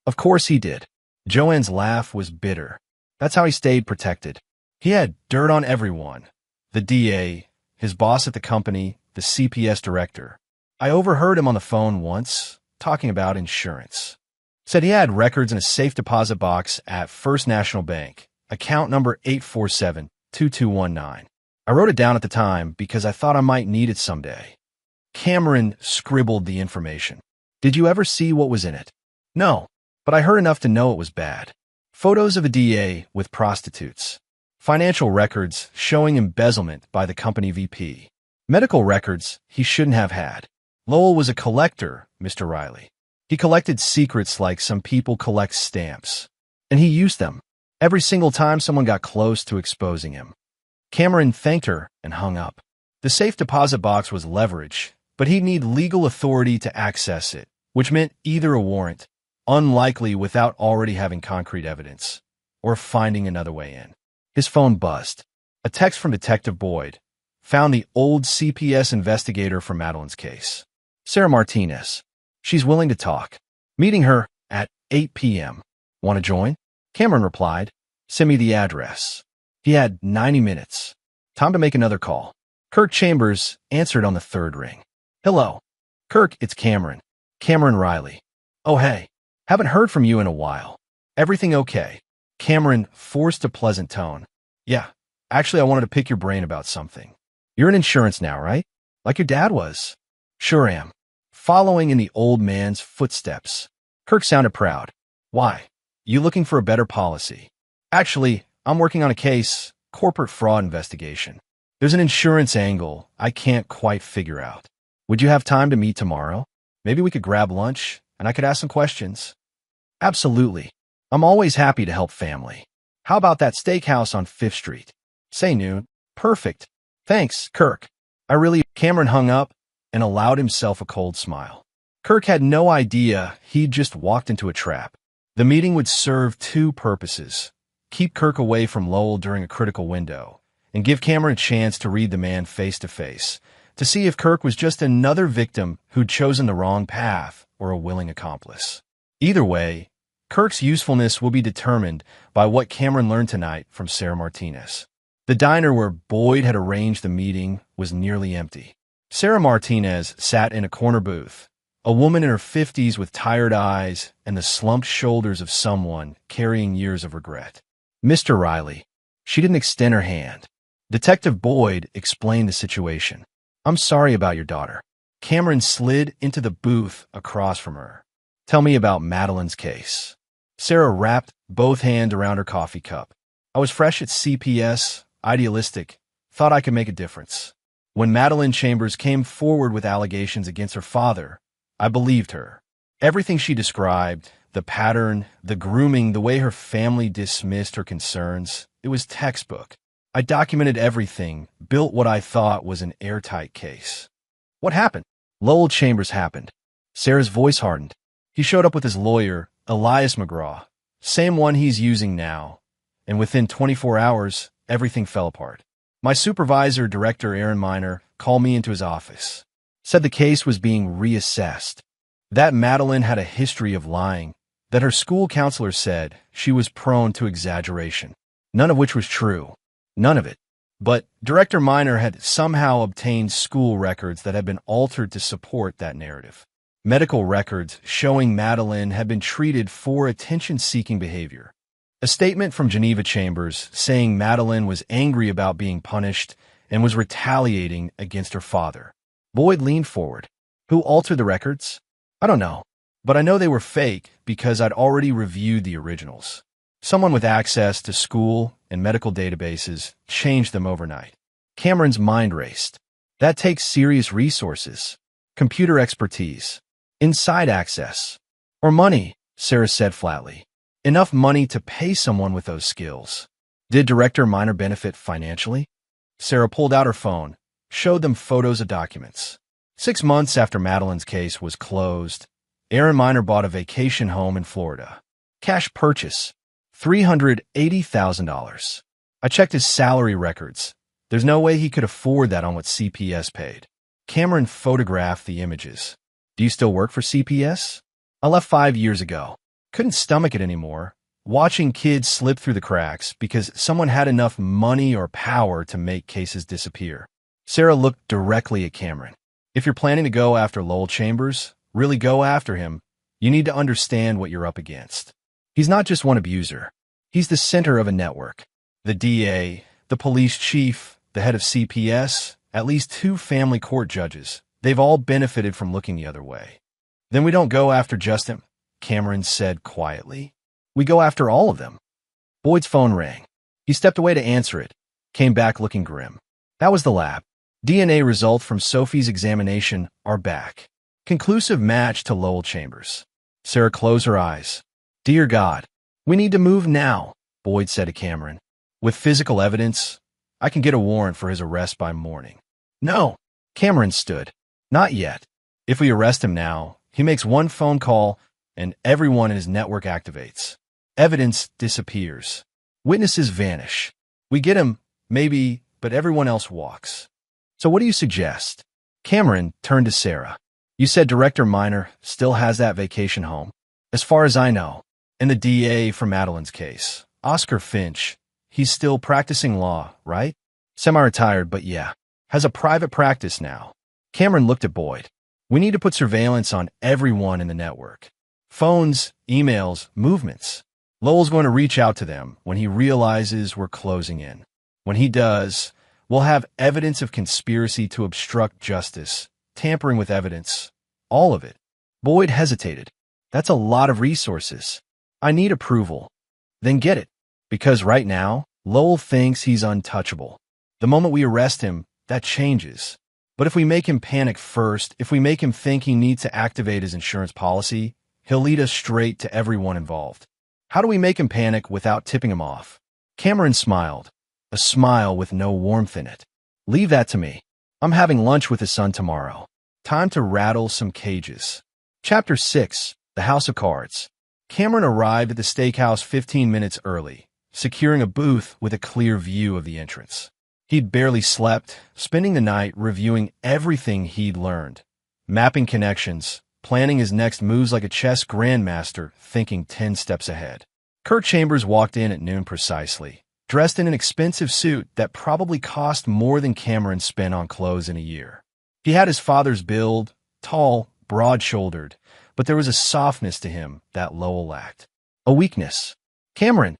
Of course he did. Joanne's laugh was bitter. That's how he stayed protected. He had dirt on everyone. The DA, his boss at the company, the CPS director. I overheard him on the phone once, talking about insurance. Said he had records in a safe deposit box at First National Bank, account number 847-2219. I wrote it down at the time because I thought I might need it someday. Cameron scribbled the information. Did you ever see what was in it? No, but I heard enough to know it was bad. Photos of a DA with prostitutes. Financial records showing embezzlement by the company VP. Medical records he shouldn't have had. Lowell was a collector, Mr. Riley. He collected secrets like some people collect stamps. And he used them every single time someone got close to exposing him. Cameron thanked her and hung up. The safe deposit box was leverage, but he'd need legal authority to access it, which meant either a warrant, unlikely without already having concrete evidence, or finding another way in. His phone buzzed. A text from Detective Boyd. Found the old CPS investigator for Madeline's case. Sarah Martinez. She's willing to talk. Meeting her at 8 p.m. Want to join? Cameron replied. Send me the address. He had 90 minutes. Time to make another call. Kirk Chambers answered on the 3rd ring. Hello. Kirk, it's Cameron. Cameron Riley. Oh, hey. Haven't heard from you in a while. Everything okay? Cameron forced a pleasant tone. Yeah. Actually, I wanted to pick your brain about something. You're in insurance now, right? Like your dad was. Sure am. Following in the old man's footsteps. Kirk sounded proud. Why? You looking for a better policy? Actually, I'm working on a case, corporate fraud investigation. There's an insurance angle I can't quite figure out. Would you have time to meet tomorrow? Maybe we could grab lunch and I could ask some questions. Absolutely. I'm always happy to help family. How about that steakhouse on 5th Street? Say noon. Perfect. Thanks, Kirk. Cameron hung up and allowed himself a cold smile. Kirk had no idea he'd just walked into a trap. The meeting would serve 2 purposes. Keep Kirk away from Lowell during a critical window, and give Cameron a chance to read the man face to face, to see if Kirk was just another victim who'd chosen the wrong path or a willing accomplice. Either way, Kirk's usefulness will be determined by what Cameron learned tonight from Sarah Martinez. The diner where Boyd had arranged the meeting was nearly empty. Sarah Martinez sat in a corner booth, a woman in her 50s with tired eyes and the slumped shoulders of someone carrying years of regret. Mr. Riley. She didn't extend her hand. Detective Boyd explained the situation. I'm sorry about your daughter. Cameron slid into the booth across from her. Tell me about Madeline's case. Sarah wrapped both hands around her coffee cup. I was fresh at CPS, idealistic, thought I could make a difference. When Madeline Chambers came forward with allegations against her father, I believed her. Everything she described, the pattern, the grooming, the way her family dismissed her concerns, it was textbook. I documented everything, built what I thought was an airtight case. What happened? Lowell Chambers happened. Sarah's voice hardened. He showed up with his lawyer, Elias McGraw, same one he's using now, and within 24 hours, everything fell apart. My supervisor, Director Aaron Miner, called me into his office, said the case was being reassessed, that Madeline had a history of lying, that her school counselor said she was prone to exaggeration, none of which was true. None of it. But Director Miner had somehow obtained school records that had been altered to support that narrative. Medical records showing Madeline had been treated for attention-seeking behavior. A statement from Geneva Chambers saying Madeline was angry about being punished and was retaliating against her father. Boyd leaned forward. Who altered the records? I don't know, but I know they were fake because I'd already reviewed the originals. Someone with access to school and medical databases changed them overnight. Cameron's mind raced. That takes serious resources, computer expertise, inside access, or money, Sarah said flatly. Enough money to pay someone with those skills. Did Director Miner benefit financially? Sarah pulled out her phone, showed them photos of documents. 6 months after Madeline's case was closed, Aaron Miner bought a vacation home in Florida. Cash purchase. $380,000. I checked his salary records. There's no way he could afford that on what CPS paid. Cameron photographed the images. Do you still work for CPS? I left 5 years ago. Couldn't stomach it anymore. Watching kids slip through the cracks because someone had enough money or power to make cases disappear. Sarah looked directly at Cameron. If you're planning to go after Lowell Chambers, really go after him, you need to understand what you're up against. He's not just one abuser. He's the center of a network. The DA, the police chief, the head of CPS, at least 2 family court judges. They've all benefited from looking the other way. Then we don't go after just him, Cameron said quietly. We go after all of them. Boyd's phone rang. He stepped away to answer it, came back looking grim. That was the lab. DNA results from Sophie's examination are back. Conclusive match to Lowell Chambers. Sarah closed her eyes. Dear God, we need to move now, Boyd said to Cameron. With physical evidence, I can get a warrant for his arrest by morning. No, Cameron stood. Not yet. If we arrest him now, he makes one phone call and everyone in his network activates. Evidence disappears. Witnesses vanish. We get him, maybe, but everyone else walks. So what do you suggest? Cameron turned to Sarah. You said Director Miner still has that vacation home. As far as I know, and the DA for Madeline's case, Oscar Finch, he's still practicing law, right? Semi-retired, but yeah, has a private practice now. Cameron looked at Boyd. We need to put surveillance on everyone in the network. Phones, emails, movements. Lowell's going to reach out to them when he realizes we're closing in. When he does, we'll have evidence of conspiracy to obstruct justice, tampering with evidence, all of it. Boyd hesitated. That's a lot of resources. I need approval. Then get it. Because right now, Lowell thinks he's untouchable. The moment we arrest him, that changes. But if we make him panic first, if we make him think he needs to activate his insurance policy, he'll lead us straight to everyone involved. How do we make him panic without tipping him off? Cameron smiled, a smile with no warmth in it. Leave that to me. I'm having lunch with his son tomorrow. Time to rattle some cages. Chapter 6, The House of Cards. Cameron arrived at the steakhouse 15 minutes early, securing a booth with a clear view of the entrance. He'd barely slept, spending the night reviewing everything he'd learned, mapping connections, planning his next moves like a chess grandmaster, thinking 10 steps ahead. Kirk Chambers walked in at noon precisely, dressed in an expensive suit that probably cost more than Cameron spent on clothes in a year. He had his father's build, tall, broad-shouldered, but there was a softness to him that Lowell lacked. A weakness. Cameron.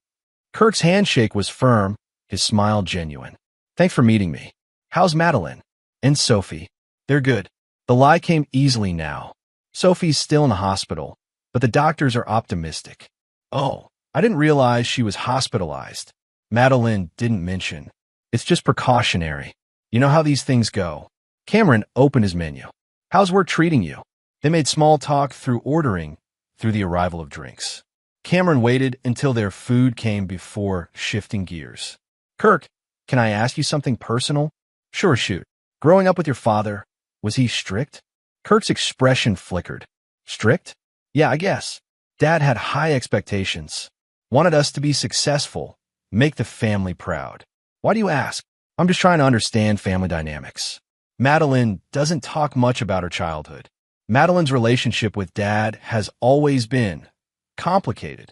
Kirk's handshake was firm, his smile genuine. Thanks for meeting me. How's Madeline? And Sophie? They're good. The lie came easily now. Sophie's still in the hospital, but the doctors are optimistic. Oh, I didn't realize she was hospitalized. Madeline didn't mention. It's just precautionary. You know how these things go. Cameron opened his menu. How's work treating you? They made small talk through ordering, through the arrival of drinks. Cameron waited until their food came before shifting gears. Kirk, can I ask you something personal? Sure, shoot. Growing up with your father, was he strict? Kirk's expression flickered. Strict? Yeah, I guess. Dad had high expectations. Wanted us to be successful, make the family proud. Why do you ask? I'm just trying to understand family dynamics. Madeline doesn't talk much about her childhood. Madeline's relationship with Dad has always been complicated.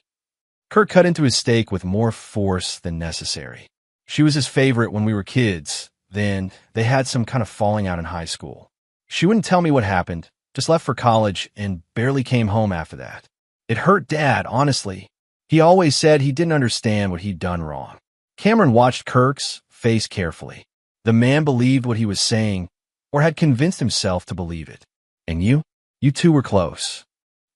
Kirk cut into his steak with more force than necessary. She was his favorite when we were kids. Then they had some kind of falling out in high school. She wouldn't tell me what happened, just left for college and barely came home after that. It hurt Dad, honestly. He always said he didn't understand what he'd done wrong. Cameron watched Kirk's face carefully. The man believed what he was saying, or had convinced himself to believe it. And you? You two were close.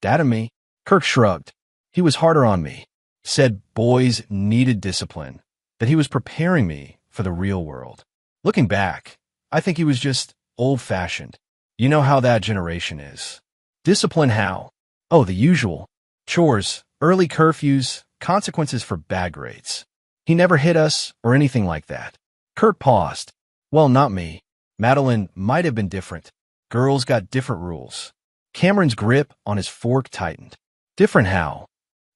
Dad and me? Kirk shrugged. He was harder on me. Said boys needed discipline, that he was preparing me for the real world. Looking back, I think he was just old-fashioned. You know how that generation is. Discipline how? Oh, the usual. Chores, early curfews, consequences for bad grades. He never hit us or anything like that. Kirk paused. Well, not me. Madeline might have been different. Girls got different rules. Cameron's grip on his fork tightened. Different how?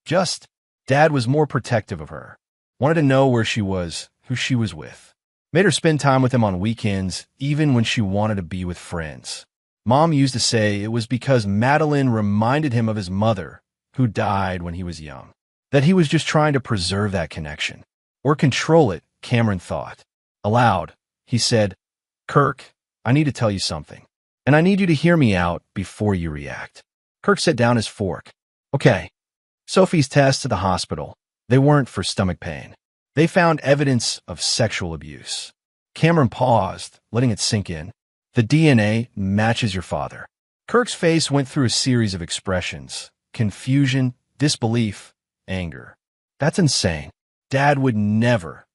Just, Dad was more protective of her. Wanted to know where she was, who she was with. Made her spend time with him on weekends, even when she wanted to be with friends. Mom used to say it was because Madeline reminded him of his mother, who died when he was young. That he was just trying to preserve that connection. Or control it, Cameron thought. Aloud, he said, Kirk, I need to tell you something. And I need you to hear me out before you react. Kirk set down his fork. Okay. Sophie's tests to the hospital. They weren't for stomach pain. They found evidence of sexual abuse. Cameron paused, letting it sink in. The DNA matches your father. Kirk's face went through a series of expressions. Confusion, disbelief, anger. That's insane. Dad would never.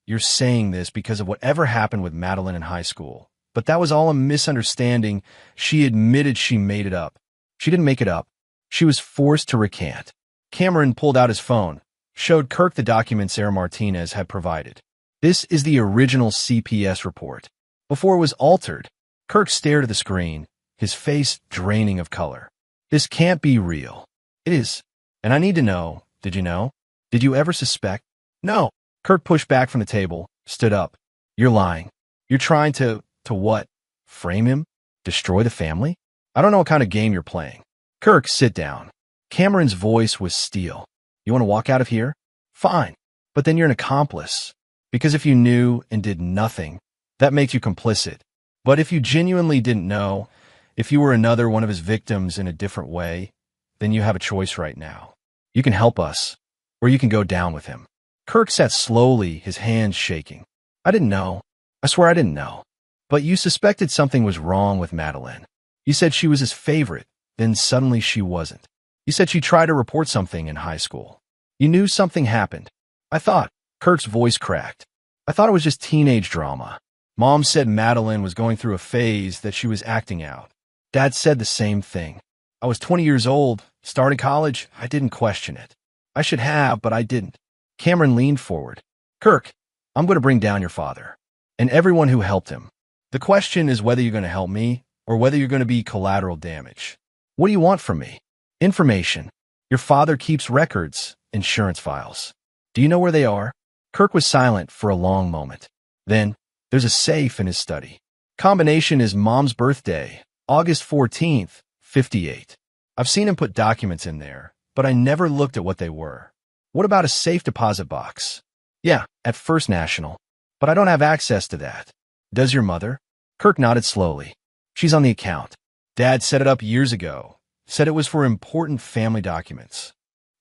You're saying this because of whatever happened with Madeline in high school. But that was all a misunderstanding. She admitted she made it up. She didn't make it up. She was forced to recant. Cameron pulled out his phone, showed Kirk the documents Sarah Martinez had provided. This is the original CPS report. Before it was altered, Kirk stared at the screen, his face draining of color. This can't be real. It is. And I need to know, did you know? Did you ever suspect? No. Kirk pushed back from the table, stood up. You're lying. You're trying to what? Frame him? Destroy the family? I don't know what kind of game you're playing. Kirk, sit down. Cameron's voice was steel. You want to walk out of here? Fine. But then you're an accomplice. Because if you knew and did nothing, that makes you complicit. But if you genuinely didn't know, if you were another one of his victims in a different way, then you have a choice right now. You can help us, or you can go down with him. Kirk sat slowly, his hands shaking. I didn't know. I swear I didn't know. But you suspected something was wrong with Madeline. You said she was his favorite, then suddenly she wasn't. You said she tried to report something in high school. You knew something happened. I thought. Kirk's voice cracked. I thought it was just teenage drama. Mom said Madeline was going through a phase that she was acting out. Dad said the same thing. I was 20 years old, started college, I didn't question it. I should have, but I didn't. Cameron leaned forward. Kirk, I'm going to bring down your father. And everyone who helped him. The question is whether you're going to help me, or whether you're going to be collateral damage. What do you want from me? Information. Your father keeps records, insurance files. Do you know where they are? Kirk was silent for a long moment. Then, there's a safe in his study. Combination is Mom's birthday, August 14th, 58. I've seen him put documents in there, but I never looked at what they were. What about a safe deposit box? Yeah, at First National. But I don't have access to that. Does your mother? Kirk nodded slowly. She's on the account. Dad set it up years ago. Said it was for important family documents.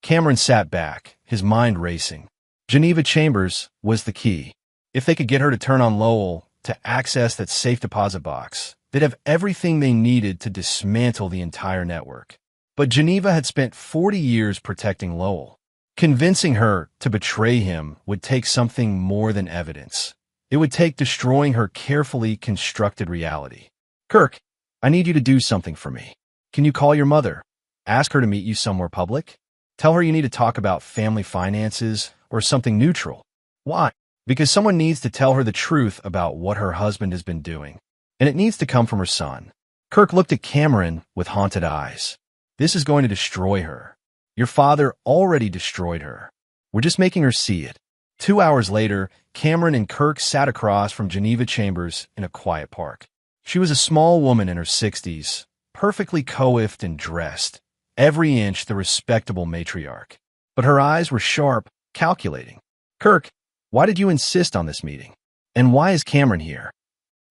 Cameron sat back, his mind racing. Geneva Chambers was the key. If they could get her to turn on Lowell to access that safe deposit box, they'd have everything they needed to dismantle the entire network. But Geneva had spent 40 years protecting Lowell. Convincing her to betray him would take something more than evidence. It would take destroying her carefully constructed reality. Kirk, I need you to do something for me. Can you call your mother? Ask her to meet you somewhere public? Tell her you need to talk about family finances or something neutral. Why? Because someone needs to tell her the truth about what her husband has been doing. And it needs to come from her son. Kirk looked at Cameron with haunted eyes. This is going to destroy her. Your father already destroyed her. We're just making her see it. 2 hours later, Cameron and Kirk sat across from Geneva Chambers in a quiet park. She was a small woman in her 60s, perfectly coiffed and dressed, every inch the respectable matriarch. But her eyes were sharp, calculating. Kirk, why did you insist on this meeting? And why is Cameron here?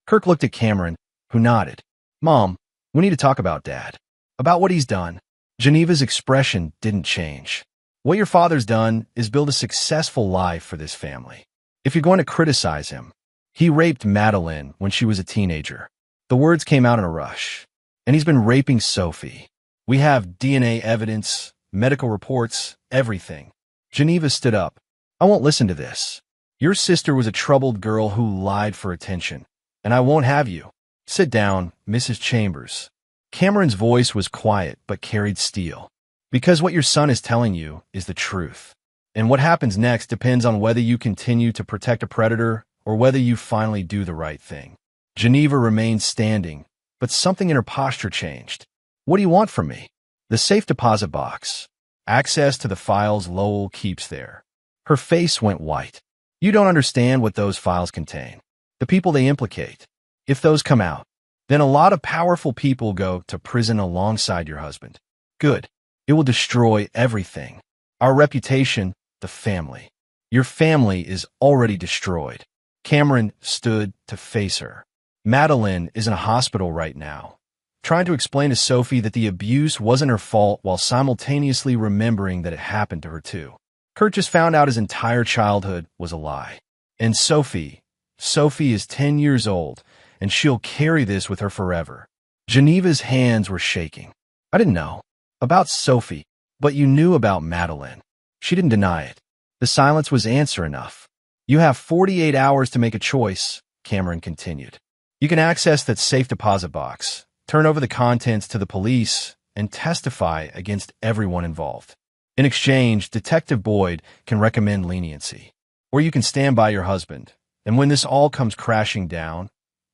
Kirk looked at Cameron, who nodded. Mom, we need to talk about Dad. About what he's done. Geneva's expression didn't change. What your father's done is build a successful life for this family. If you're going to criticize him, he raped Madeline when she was a teenager. The words came out in a rush. And he's been raping Sophie. We have DNA evidence, medical reports, everything. Geneva stood up. I won't listen to this. Your sister was a troubled girl who lied for attention. And I won't have you. Sit down, Mrs. Chambers. Cameron's voice was quiet but carried steel. Because what your son is telling you is the truth. And what happens next depends on whether you continue to protect a predator or whether you finally do the right thing. Geneva remained standing, but something in her posture changed. What do you want from me? The safe deposit box. Access to the files Lowell keeps there. Her face went white. You don't understand what those files contain. The people they implicate. If those come out, then a lot of powerful people go to prison alongside your husband. Good. It will destroy everything. Our reputation, the family. Your family is already destroyed. Cameron stood to face her. Madeline is in a hospital right now, trying to explain to Sophie that the abuse wasn't her fault while simultaneously remembering that it happened to her too. Kurt just found out his entire childhood was a lie. And Sophie is 10 years old, and she'll carry this with her forever. Geneva's hands were shaking. I didn't know about Sophie, but you knew about Madeline. She didn't deny it. The silence was answer enough. You have 48 hours to make a choice, Cameron continued. You can access that safe deposit box, turn over the contents to the police, and testify against everyone involved. In exchange, Detective Boyd can recommend leniency. Or you can stand by your husband, and when this all comes crashing down,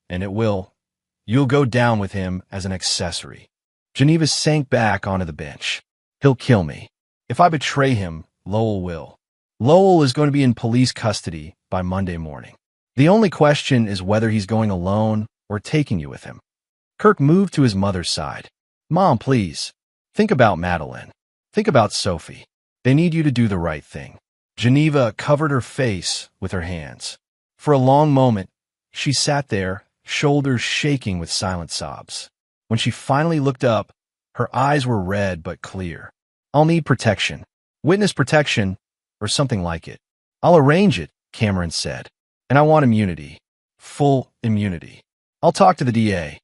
and it will, you'll go down with him as an accessory. Geneva sank back onto the bench. He'll kill me. If I betray him, Lowell will. Lowell is going to be in police custody by Monday morning. The only question is whether he's going alone or taking you with him. Kirk moved to his mother's side. Mom, please. Think about Madeline. Think about Sophie. They need you to do the right thing. Geneva covered her face with her hands. For a long moment, she sat there, shoulders shaking with silent sobs. When she finally looked up, her eyes were red but clear. I'll need protection. Witness protection, or something like it. I'll arrange it, Cameron said. And I want immunity. Full immunity. I'll talk to the DA.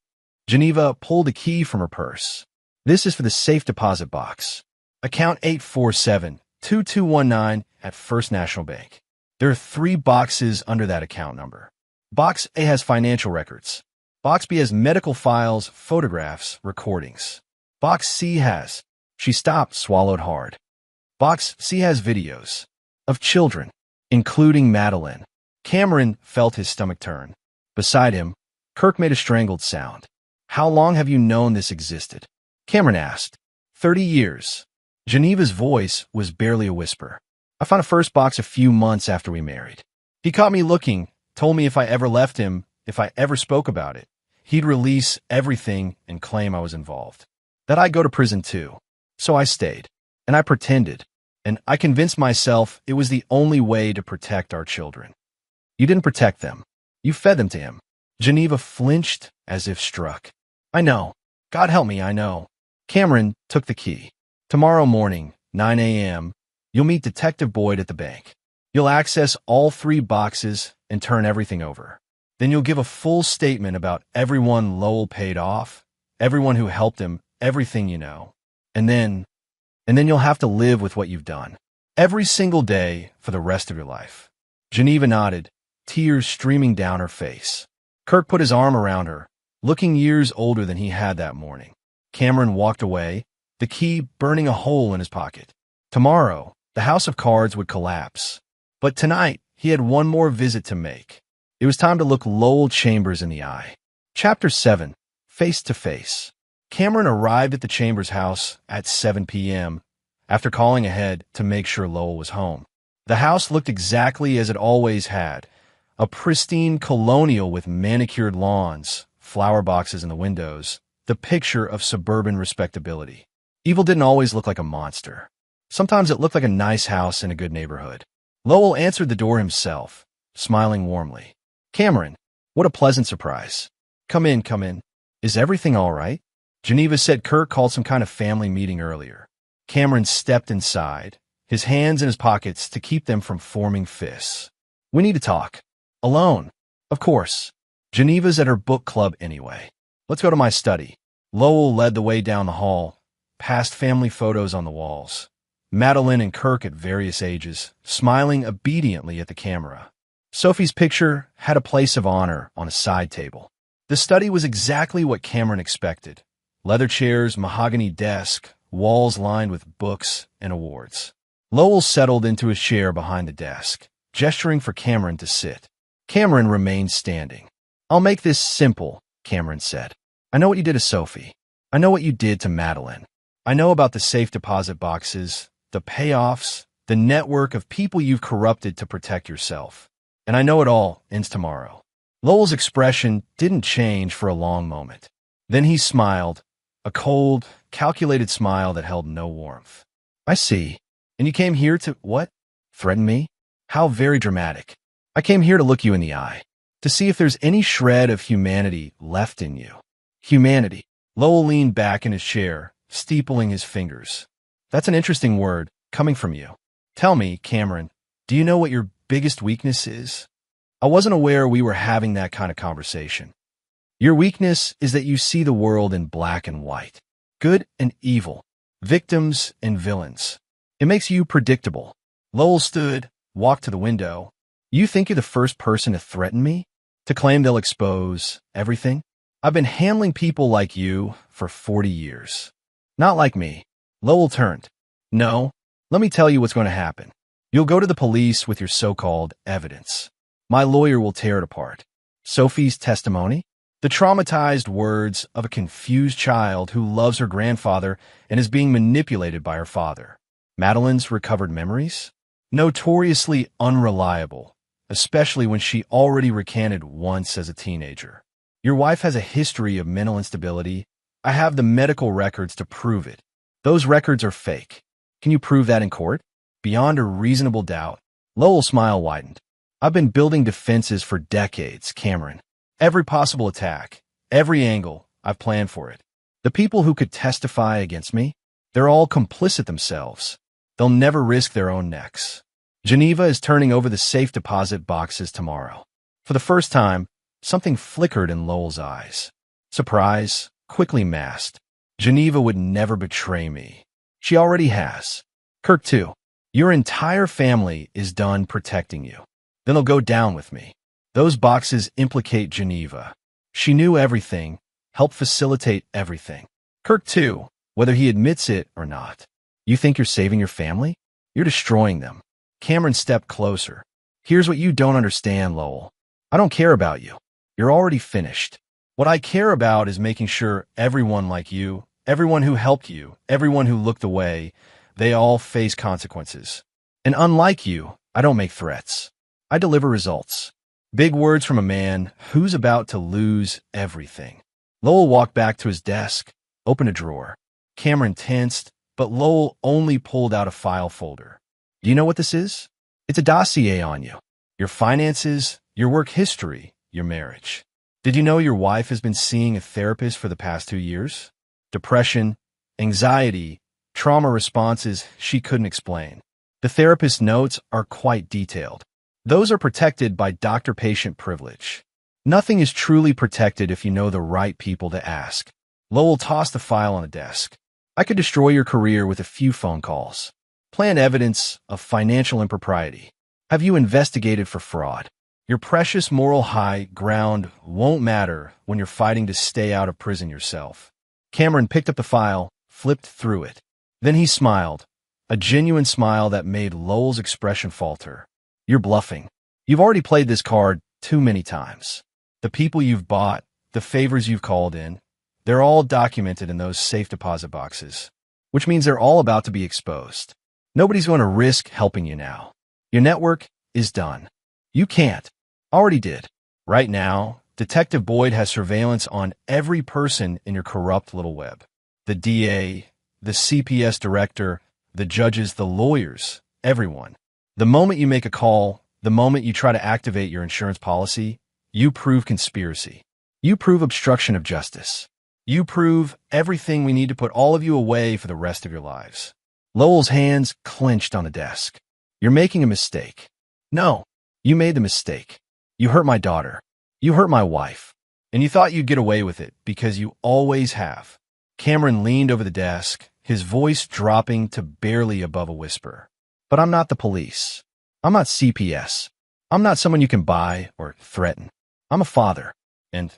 Geneva pulled a key from her purse. This is for the safe deposit box. Account 847-2219 at First National Bank. There are 3 boxes under that account number. Box A has financial records. Box B has medical files, photographs, recordings. Box C has... She stopped, swallowed hard. Box C has videos. Of children, including Madeline. Cameron felt his stomach turn. Beside him, Kirk made a strangled sound. How long have you known this existed? Cameron asked. 30 years. Geneva's voice was barely a whisper. I found a first box a few months after we married. He caught me looking, told me if I ever left him, if I ever spoke about it, he'd release everything and claim I was involved. that I'd go to prison too. So I stayed. And I pretended. And I convinced myself it was the only way to protect our children. You didn't protect them. You fed them to him. Geneva flinched as if struck. I know. God help me, I know. Cameron took the key. Tomorrow morning, 9 a.m., you'll meet Detective Boyd at the bank. You'll access all 3 boxes and turn everything over. Then you'll give a full statement about everyone Lowell paid off, everyone who helped him, everything you know. And then you'll have to live with what you've done. Every single day for the rest of your life. Geneva nodded, tears streaming down her face. Kirk put his arm around her, looking years older than he had that morning. Cameron walked away, the key burning a hole in his pocket. Tomorrow, the house of cards would collapse. But tonight, he had one more visit to make. It was time to look Lowell Chambers in the eye. Chapter 7. Face to Face. Cameron arrived at the Chambers house at 7 p.m. after calling ahead to make sure Lowell was home. The house looked exactly as it always had, a pristine colonial with manicured lawns, flower boxes in the windows, the picture of suburban respectability. Evil didn't always look like a monster. Sometimes it looked like a nice house in a good neighborhood. Lowell answered the door himself, smiling warmly. Cameron, what a pleasant surprise. Come in, come in. Is everything all right? Geneva said Kirk called some kind of family meeting earlier. Cameron stepped inside, his hands in his pockets to keep them from forming fists. We need to talk. Alone. Of course. Geneva's at her book club anyway. Let's go to my study. Lowell led the way down the hall, past family photos on the walls. Madeline and Kirk at various ages, smiling obediently at the camera. Sophie's picture had a place of honor on a side table. The study was exactly what Cameron expected. Leather chairs, mahogany desk, walls lined with books and awards. Lowell settled into his chair behind the desk, gesturing for Cameron to sit. Cameron remained standing. I'll make this simple, Cameron said. I know what you did to Sophie. I know what you did to Madeline. I know about the safe deposit boxes, the payoffs, the network of people you've corrupted to protect yourself. And I know it all ends tomorrow. Lowell's expression didn't change for a long moment. Then he smiled, a cold, calculated smile that held no warmth. I see. And you came here to, what? Threaten me? How very dramatic. I came here to look you in the eye, to see if there's any shred of humanity left in you. Humanity. Lowell leaned back in his chair, steepling his fingers. That's an interesting word, coming from you. Tell me, Cameron, do you know what your biggest weakness is? I wasn't aware we were having that kind of conversation. Your weakness is that you see the world in black and white, good and evil, victims and villains. It makes you predictable. Lowell stood, walked to the window. You think you're the first person to threaten me? To claim they'll expose everything? I've been handling people like you for 40 years. Not like me. Lowell turned. No, let me tell you what's going to happen. You'll go to the police with your so-called evidence. My lawyer will tear it apart. Sophie's testimony? The traumatized words of a confused child who loves her grandfather and is being manipulated by her father. Madeline's recovered memories? Notoriously unreliable, especially when she already recanted once as a teenager. Your wife has a history of mental instability. I have the medical records to prove it. Those records are fake. Can you prove that in court? Beyond a reasonable doubt. Lowell's smile widened. I've been building defenses for decades, Cameron. Every possible attack, every angle, I've planned for it. The people who could testify against me, they're all complicit themselves. They'll never risk their own necks. Geneva is turning over the safe deposit boxes tomorrow. For the first time, something flickered in Lowell's eyes. Surprise, quickly masked. Geneva would never betray me. She already has. Kirk, too. Your entire family is done protecting you. Then they'll go down with me. Those boxes implicate Geneva. She knew everything, helped facilitate everything. Kirk, too, whether he admits it or not. You think you're saving your family? You're destroying them. Cameron stepped closer. Here's what you don't understand, Lowell. I don't care about you. You're already finished. What I care about is making sure everyone like you, everyone who helped you, everyone who looked away, they all face consequences. And unlike you, I don't make threats. I deliver results. Big words from a man who's about to lose everything. Lowell walked back to his desk, opened a drawer. Cameron tensed, but Lowell only pulled out a file folder. Do you know what this is? It's a dossier on you. Your finances, your work history, your marriage. Did you know your wife has been seeing a therapist for the past 2 years? Depression, anxiety, trauma responses she couldn't explain. The therapist's notes are quite detailed. Those are protected by doctor-patient privilege. Nothing is truly protected if you know the right people to ask. Lowell tossed the file on the desk. I could destroy your career with a few phone calls. Plant evidence of financial impropriety. Have you investigated for fraud? Your precious moral high ground won't matter when you're fighting to stay out of prison yourself. Cameron picked up the file, flipped through it. Then he smiled, a genuine smile that made Lowell's expression falter. You're bluffing. You've already played this card too many times. The people you've bought, the favors you've called in, they're all documented in those safe deposit boxes, which means they're all about to be exposed. Nobody's going to risk helping you now. Your network is done. You can't. Already did. Right now, Detective Boyd has surveillance on every person in your corrupt little web. The DA, the CPS director, the judges, the lawyers, everyone. The moment you make a call, the moment you try to activate your insurance policy, you prove conspiracy. You prove obstruction of justice. You prove everything we need to put all of you away for the rest of your lives. Lowell's hands clenched on the desk. You're making a mistake. No, you made the mistake. You hurt my daughter. You hurt my wife. And you thought you'd get away with it because you always have. Cameron leaned over the desk, his voice dropping to barely above a whisper. But I'm not the police. I'm not CPS. I'm not someone you can buy or threaten. I'm a father, and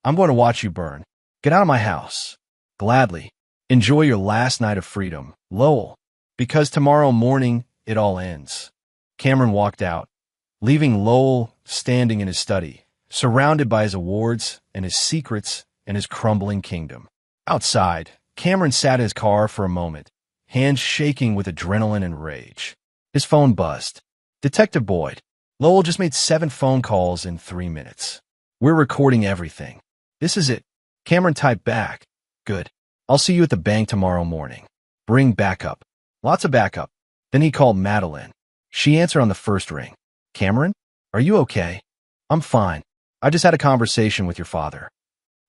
I'm going to watch you burn. Get out of my house. Gladly. Enjoy your last night of freedom, Lowell, because tomorrow morning it all ends. Cameron walked out, leaving Lowell standing in his study, surrounded by his awards and his secrets and his crumbling kingdom. Outside, Cameron sat in his car for a moment, hands shaking with adrenaline and rage. His phone buzzed. Detective Boyd. Lowell just made 7 phone calls in 3 minutes. We're recording everything. This is it. Cameron typed back. Good. I'll see you at the bank tomorrow morning. Bring backup. Lots of backup. Then he called Madeline. She answered on the first ring. Cameron? Are you okay? I'm fine. I just had a conversation with your father.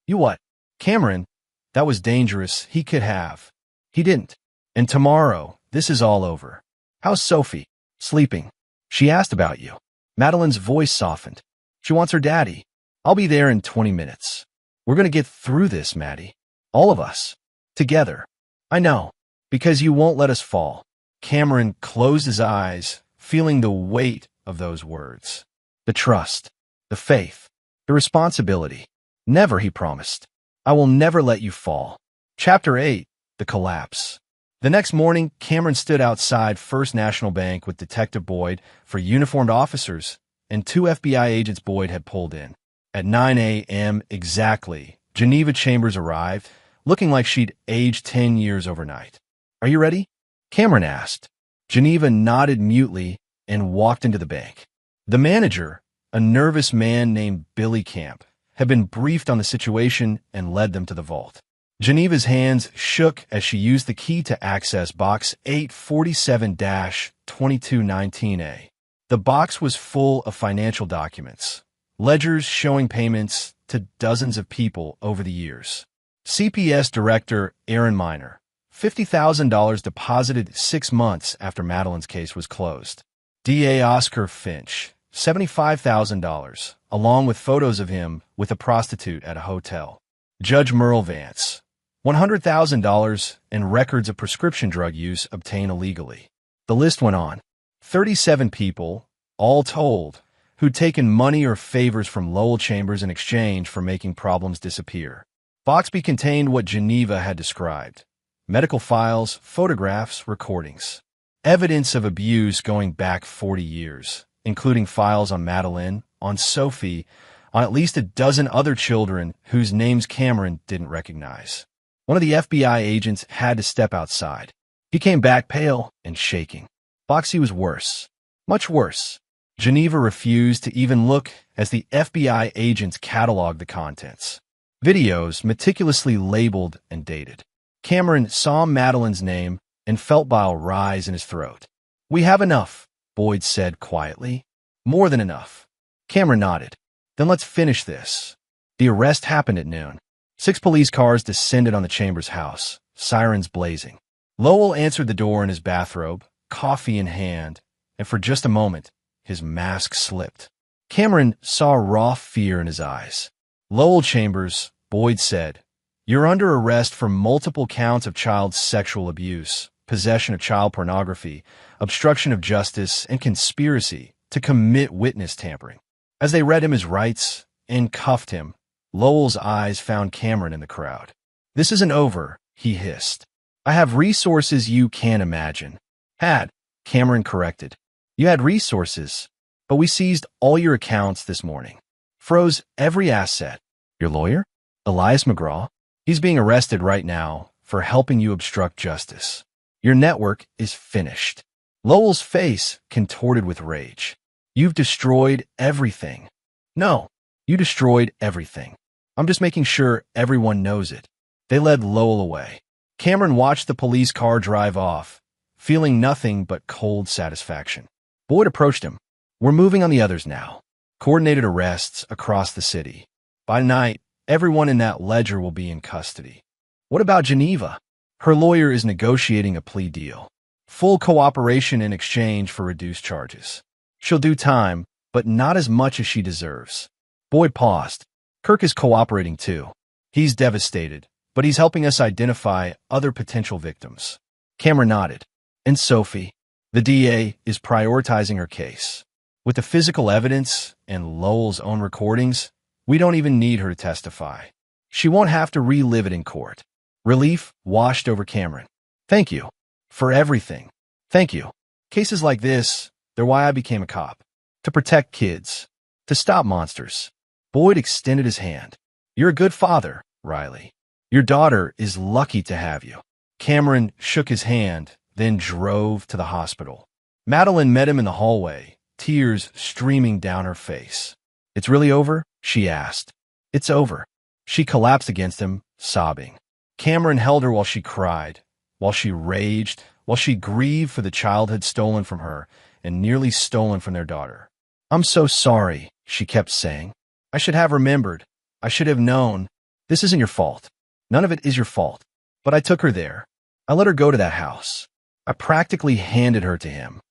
You what? Cameron? That was dangerous. He could have. He didn't. And tomorrow, this is all over. How's Sophie? Sleeping. She asked about you. Madeline's voice softened. She wants her daddy. I'll be there in 20 minutes. We're going to get through this, Maddie. All of us. Together. I know. Because you won't let us fall. Cameron closed his eyes, feeling the weight of those words. The trust. The faith. The responsibility. Never, he promised. I will never let you fall. Chapter 8. The Collapse. The next morning, Cameron stood outside First National Bank with Detective Boyd for uniformed officers and 2 FBI agents Boyd had pulled in. At 9 a.m. exactly, Geneva Chambers arrived, looking like she'd aged 10 years overnight. Are you ready? Cameron asked. Geneva nodded mutely and walked into the bank. The manager, a nervous man named Billy Camp, had been briefed on the situation and led them to the vault. Geneva's hands shook as she used the key to access box 847-2219A. The box was full of financial documents, ledgers showing payments to dozens of people over the years. CPS Director Aaron Miner, $50,000 deposited 6 months after Madeline's case was closed. DA Oscar Finch, $75,000, along with photos of him with a prostitute at a hotel. Judge Merle Vance, $100,000 and records of prescription drug use obtained illegally. The list went on. 37 people, all told, who'd taken money or favors from Lowell Chambers in exchange for making problems disappear. Box B contained what Geneva had described. Medical files, photographs, recordings. Evidence of abuse going back 40 years, including files on Madeline, on Sophie, on at least a dozen other children whose names Cameron didn't recognize. One of the FBI agents had to step outside. He came back pale and shaking. Boxy was worse. Much worse. Geneva refused to even look as the FBI agents cataloged the contents. Videos meticulously labeled and dated. Cameron saw Madeline's name and felt bile rise in his throat. "We have enough," Boyd said quietly. "More than enough." Cameron nodded. "Then let's finish this." The arrest happened at noon. 6 police cars descended on the Chambers house, sirens blazing. Lowell answered the door in his bathrobe, coffee in hand, and for just a moment, his mask slipped. Cameron saw raw fear in his eyes. "Lowell Chambers," Boyd said, "you're under arrest for multiple counts of child sexual abuse, possession of child pornography, obstruction of justice, and conspiracy to commit witness tampering." As they read him his rights and cuffed him, Lowell's eyes found Cameron in the crowd. "This isn't over," he hissed. "I have resources you can't imagine." "Had," Cameron corrected. "You had resources, but we seized all your accounts this morning. Froze every asset." "Your lawyer? Elias McGraw? He's being arrested right now for helping you obstruct justice. Your network is finished." Lowell's face contorted with rage. "You've destroyed everything." "No, you destroyed everything. I'm just making sure everyone knows it." They led Lowell away. Cameron watched the police car drive off, feeling nothing but cold satisfaction. Boyd approached him. "We're moving on the others now. Coordinated arrests across the city. By night, everyone in that ledger will be in custody." "What about Geneva?" "Her lawyer is negotiating a plea deal. Full cooperation in exchange for reduced charges. She'll do time, but not as much as she deserves." Boyd paused. "Kirk is cooperating too. He's devastated, but he's helping us identify other potential victims." Cameron nodded. "And Sophie?" "The DA is prioritizing her case. With the physical evidence and Lowell's own recordings, we don't even need her to testify. She won't have to relive it in court." Relief washed over Cameron. "Thank you. For everything. Thank you. Cases like this, they're why I became a cop. To protect kids. To stop monsters." Boyd extended his hand. "You're a good father, Riley. Your daughter is lucky to have you." Cameron shook his hand, then drove to the hospital. Madeline met him in the hallway, tears streaming down her face. "It's really over?" she asked. "It's over." She collapsed against him, sobbing. Cameron held her while she cried, while she raged, while she grieved for the childhood stolen from her and nearly stolen from their daughter. "I'm so sorry," she kept saying. "I should have remembered. I should have known. This isn't your fault. None of it is your fault. But I took her there. I let her go to that house. I practically handed her to him."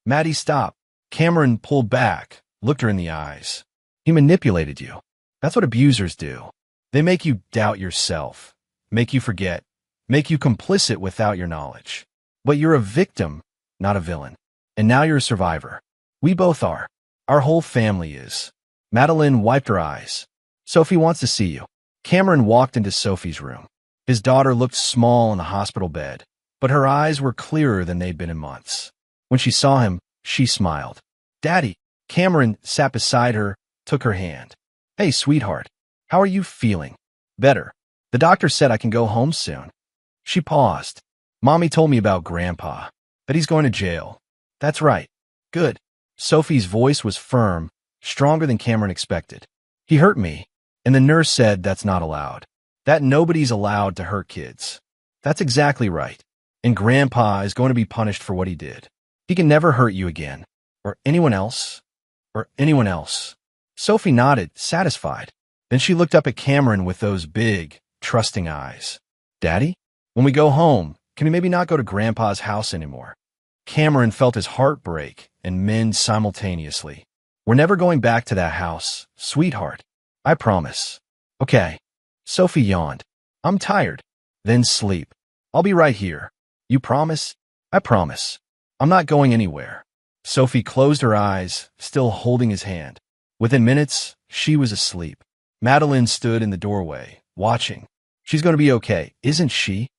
"Maddie, stop." Cameron pulled back, looked her in the eyes. "He manipulated you. That's what abusers do. They make you doubt yourself, make you forget, make you complicit without your knowledge. But you're a victim, not a villain. And now you're a survivor. We both are. Our whole family is." Madeline wiped her eyes. "Sophie wants to see you." Cameron walked into Sophie's room. His daughter looked small in the hospital bed, but her eyes were clearer than they'd been in months. When she saw him, she smiled. "Daddy." Cameron sat beside her, took her hand. "Hey, sweetheart. How are you feeling?" "Better. The doctor said I can go home soon." She paused. "Mommy told me about Grandpa, that he's going to jail." "That's right. Good." Sophie's voice was firm, stronger than Cameron expected. "He hurt me, and the nurse said that's not allowed. That nobody's allowed to hurt kids." "That's exactly right. And Grandpa is going to be punished for what he did. He can never hurt you again. Or anyone else. Or anyone else." Sophie nodded, satisfied. Then she looked up at Cameron with those big, trusting eyes. "Daddy, when we go home, can we maybe not go to Grandpa's house anymore?" Cameron felt his heart break and mend simultaneously. "We're never going back to that house, sweetheart. I promise." "Okay." Sophie yawned. "I'm tired." "Then sleep. I'll be right here. You promise?" "I promise. I'm not going anywhere." Sophie closed her eyes, still holding his hand. Within minutes, she was asleep. Madeline stood in the doorway, watching. "She's going to be okay, isn't she?"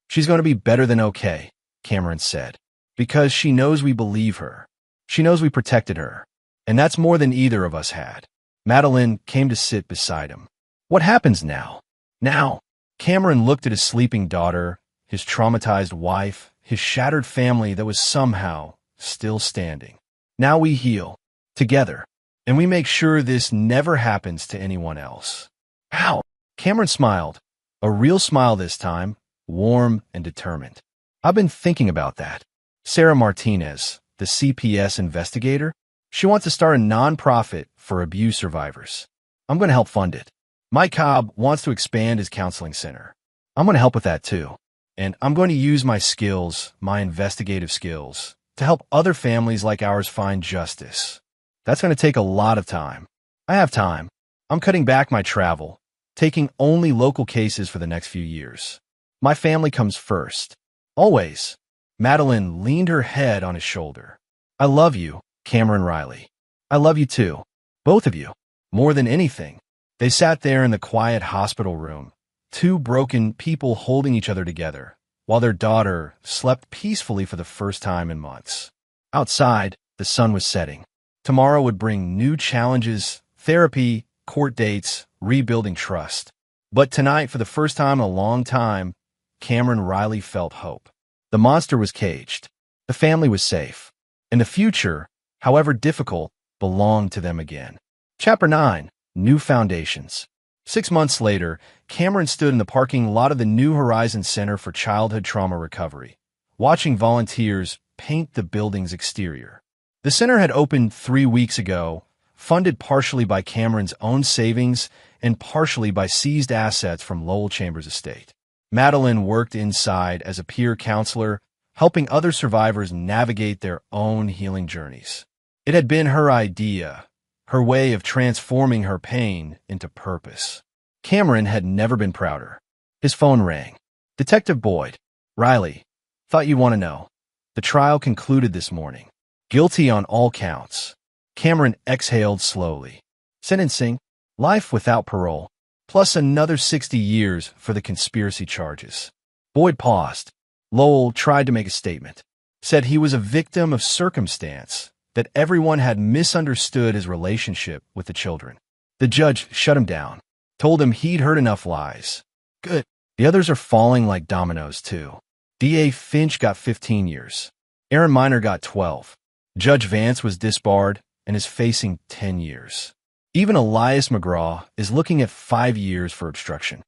"She's going to be better than okay," Cameron said. "Because she knows we believe her. She knows we protected her. And that's more than either of us had." Madeline came to sit beside him. "What happens now?" "Now?" Cameron looked at his sleeping daughter, his traumatized wife, his shattered family that was somehow still standing. "Now we heal. Together. And we make sure this never happens to anyone else." "How?" Cameron smiled. A real smile this time, warm and determined. I've been thinking about that. Sarah Martinez, the CPS investigator, she wants to start a nonprofit for abuse survivors. I'm going to help fund it. Mike Cobb wants to expand his counseling center. I'm going to help with that too. And I'm going to use my skills, my investigative skills, to help other families like ours find justice. That's going to take a lot of time. I have time. I'm cutting back my travel, taking only local cases for the next few years. My family comes first. Always. Madeline leaned her head on his shoulder. I love you, Cameron Riley. I love you too. Both of you. More than anything. They sat there in the quiet hospital room, two broken people holding each other together, while their daughter slept peacefully for the first time in months. Outside, the sun was setting. Tomorrow would bring new challenges, therapy, court dates, rebuilding trust. But tonight, for the first time in a long time, Cameron Riley felt hope. The monster was caged. The family was safe. And the future, however difficult, belonged to them again. Chapter 9. New Foundations. 6 months later, Cameron stood in the parking lot of the New Horizons Center for Childhood Trauma Recovery, watching volunteers paint the building's exterior. The center had opened 3 weeks ago, funded partially by Cameron's own savings and partially by seized assets from Lowell Chambers' estate. Madeline worked inside as a peer counselor, helping other survivors navigate their own healing journeys. It had been her idea, her way of transforming her pain into purpose. Cameron had never been prouder. His phone rang. Detective Boyd. Riley. Thought you'd want to know. The trial concluded this morning. Guilty on all counts. Cameron exhaled slowly. Sentencing, life without parole, plus another 60 years for the conspiracy charges. Boyd paused. Lowell tried to make a statement. Said he was a victim of circumstance, that everyone had misunderstood his relationship with the children. The judge shut him down, told him he'd heard enough lies. Good. The others are falling like dominoes, too. D.A. Finch got 15 years. Aaron Miner got 12. Judge Vance was disbarred and is facing 10 years. Even Elias McGraw is looking at 5 years for obstruction.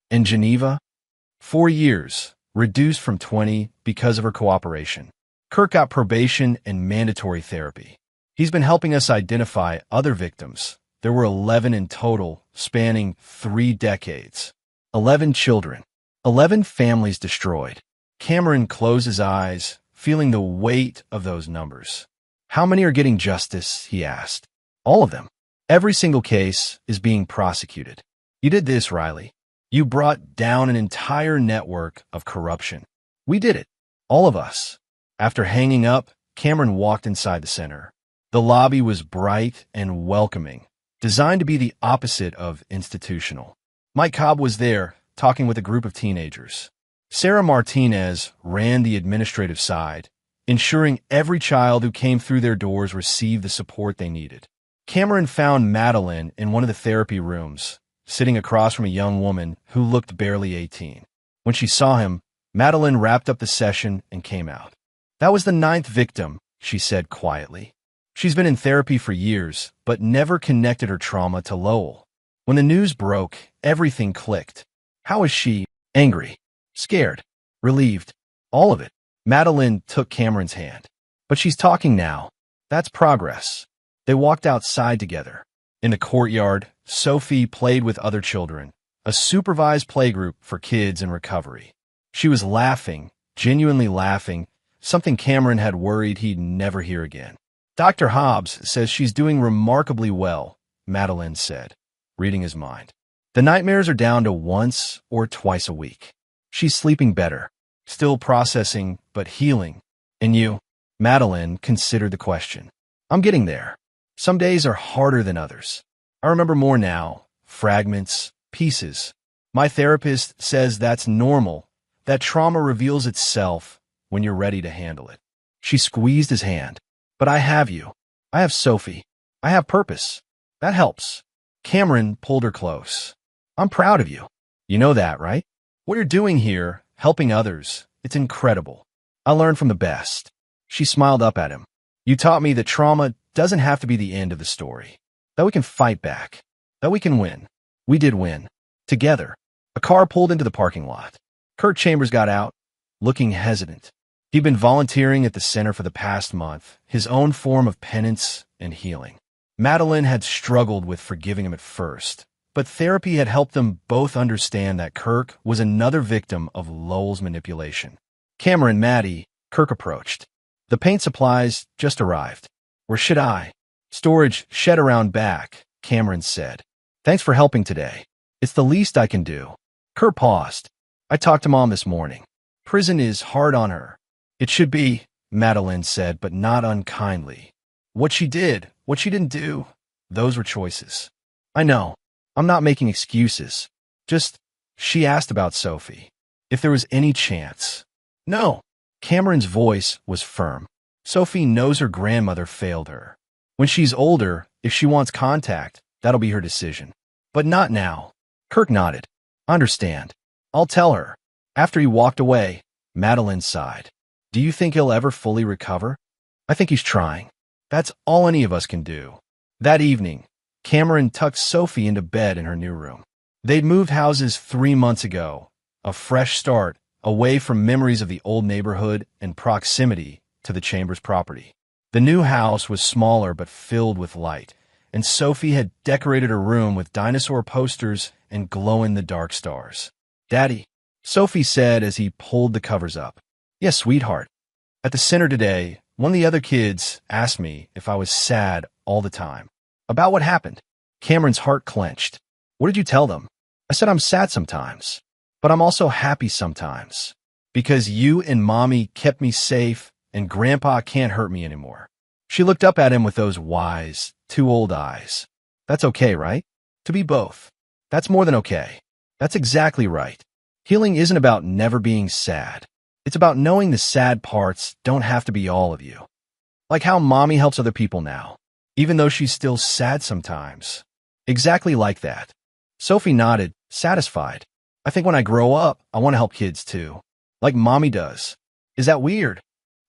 In Geneva, 4 years, reduced from 20 because of her cooperation. Kirk got probation and mandatory therapy. He's been helping us identify other victims. There were 11 in total, spanning 3 decades. 11 children. 11 families destroyed. Cameron closed his eyes, feeling the weight of those numbers. How many are getting justice, he asked. All of them. Every single case is being prosecuted. You did this, Riley. You brought down an entire network of corruption. We did it. All of us. After hanging up, Cameron walked inside the center. The lobby was bright and welcoming, designed to be the opposite of institutional. Mike Cobb was there, talking with a group of teenagers. Sarah Martinez ran the administrative side, ensuring every child who came through their doors received the support they needed. Cameron found Madeline in one of the therapy rooms, sitting across from a young woman who looked barely 18. When she saw him, Madeline wrapped up the session and came out. That was the 9th victim, she said quietly. She's been in therapy for years, but never connected her trauma to Lowell. When the news broke, everything clicked. How is she? Angry, scared, relieved, all of it. Madeline took Cameron's hand. But she's talking now. That's progress. They walked outside together. In the courtyard, Sophie played with other children, a supervised playgroup for kids in recovery. She was laughing, genuinely laughing, something Cameron had worried he'd never hear again. Dr. Hobbs says she's doing remarkably well, Madeline said, reading his mind. The nightmares are down to once or twice a week. She's sleeping better, still processing, but healing. And you? Madeline considered the question. I'm getting there. Some days are harder than others. I remember more now, fragments, pieces. My therapist says that's normal, that trauma reveals itself when you're ready to handle it. She squeezed his hand. But I have you. I have Sophie. I have purpose. That helps. Cameron pulled her close. I'm proud of you. You know that, right? What you're doing here, helping others, it's incredible. I learned from the best. She smiled up at him. You taught me that trauma doesn't have to be the end of the story. That we can fight back. That we can win. We did win. Together. A car pulled into the parking lot. Kurt Chambers got out, looking hesitant. He'd been volunteering at the center for the past month, his own form of penance and healing. Madeline had struggled with forgiving him at first, but therapy had helped them both understand that Kirk was another victim of Lowell's manipulation. Cameron, Maddie, Kirk approached. The paint supplies just arrived. Where should I? Storage shed around back, Cameron said. Thanks for helping today. It's the least I can do. Kirk paused. I talked to Mom this morning. Prison is hard on her. It should be, Madeline said, but not unkindly. What she did, what she didn't do, those were choices. I know. I'm not making excuses. Just, she asked about Sophie. If there was any chance. No. Cameron's voice was firm. Sophie knows her grandmother failed her. When she's older, if she wants contact, that'll be her decision. But not now. Kirk nodded. Understand. I'll tell her. After he walked away, Madeline sighed. Do you think he'll ever fully recover? I think he's trying. That's all any of us can do. That evening, Cameron tucked Sophie into bed in her new room. They'd moved houses 3 months ago, a fresh start, away from memories of the old neighborhood and proximity to the Chambers property. The new house was smaller but filled with light, and Sophie had decorated her room with dinosaur posters and glow-in-the-dark stars. Daddy, Sophie said as he pulled the covers up. Yes, sweetheart. At the center today, one of the other kids asked me if I was sad all the time. About what happened. Cameron's heart clenched. What did you tell them? I said I'm sad sometimes, but I'm also happy sometimes. Because you and Mommy kept me safe and Grandpa can't hurt me anymore. She looked up at him with those wise, too old eyes. That's okay, right? To be both. That's more than okay. That's exactly right. Healing isn't about never being sad. It's about knowing the sad parts don't have to be all of you. Like how Mommy helps other people now, even though she's still sad sometimes. Exactly like that. Sophie nodded, satisfied. I think when I grow up, I want to help kids too. Like Mommy does. Is that weird?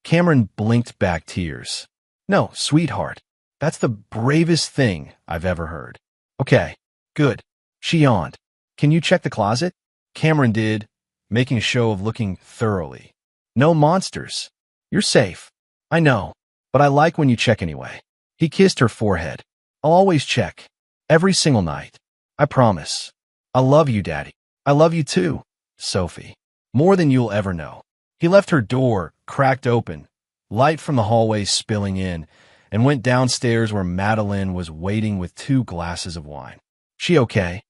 Cameron blinked back tears. No, sweetheart. That's the bravest thing I've ever heard. Okay, good. She yawned. Can you check the closet? Cameron did, making a show of looking thoroughly. No monsters. You're safe. I know, but I like when you check anyway. He kissed her forehead. I'll always check. Every single night. I promise. I love you, Daddy. I love you too, Sophie. More than you'll ever know. He left her door cracked open, light from the hallway spilling in, and went downstairs where Madeline was waiting with 2 glasses of wine. She okay?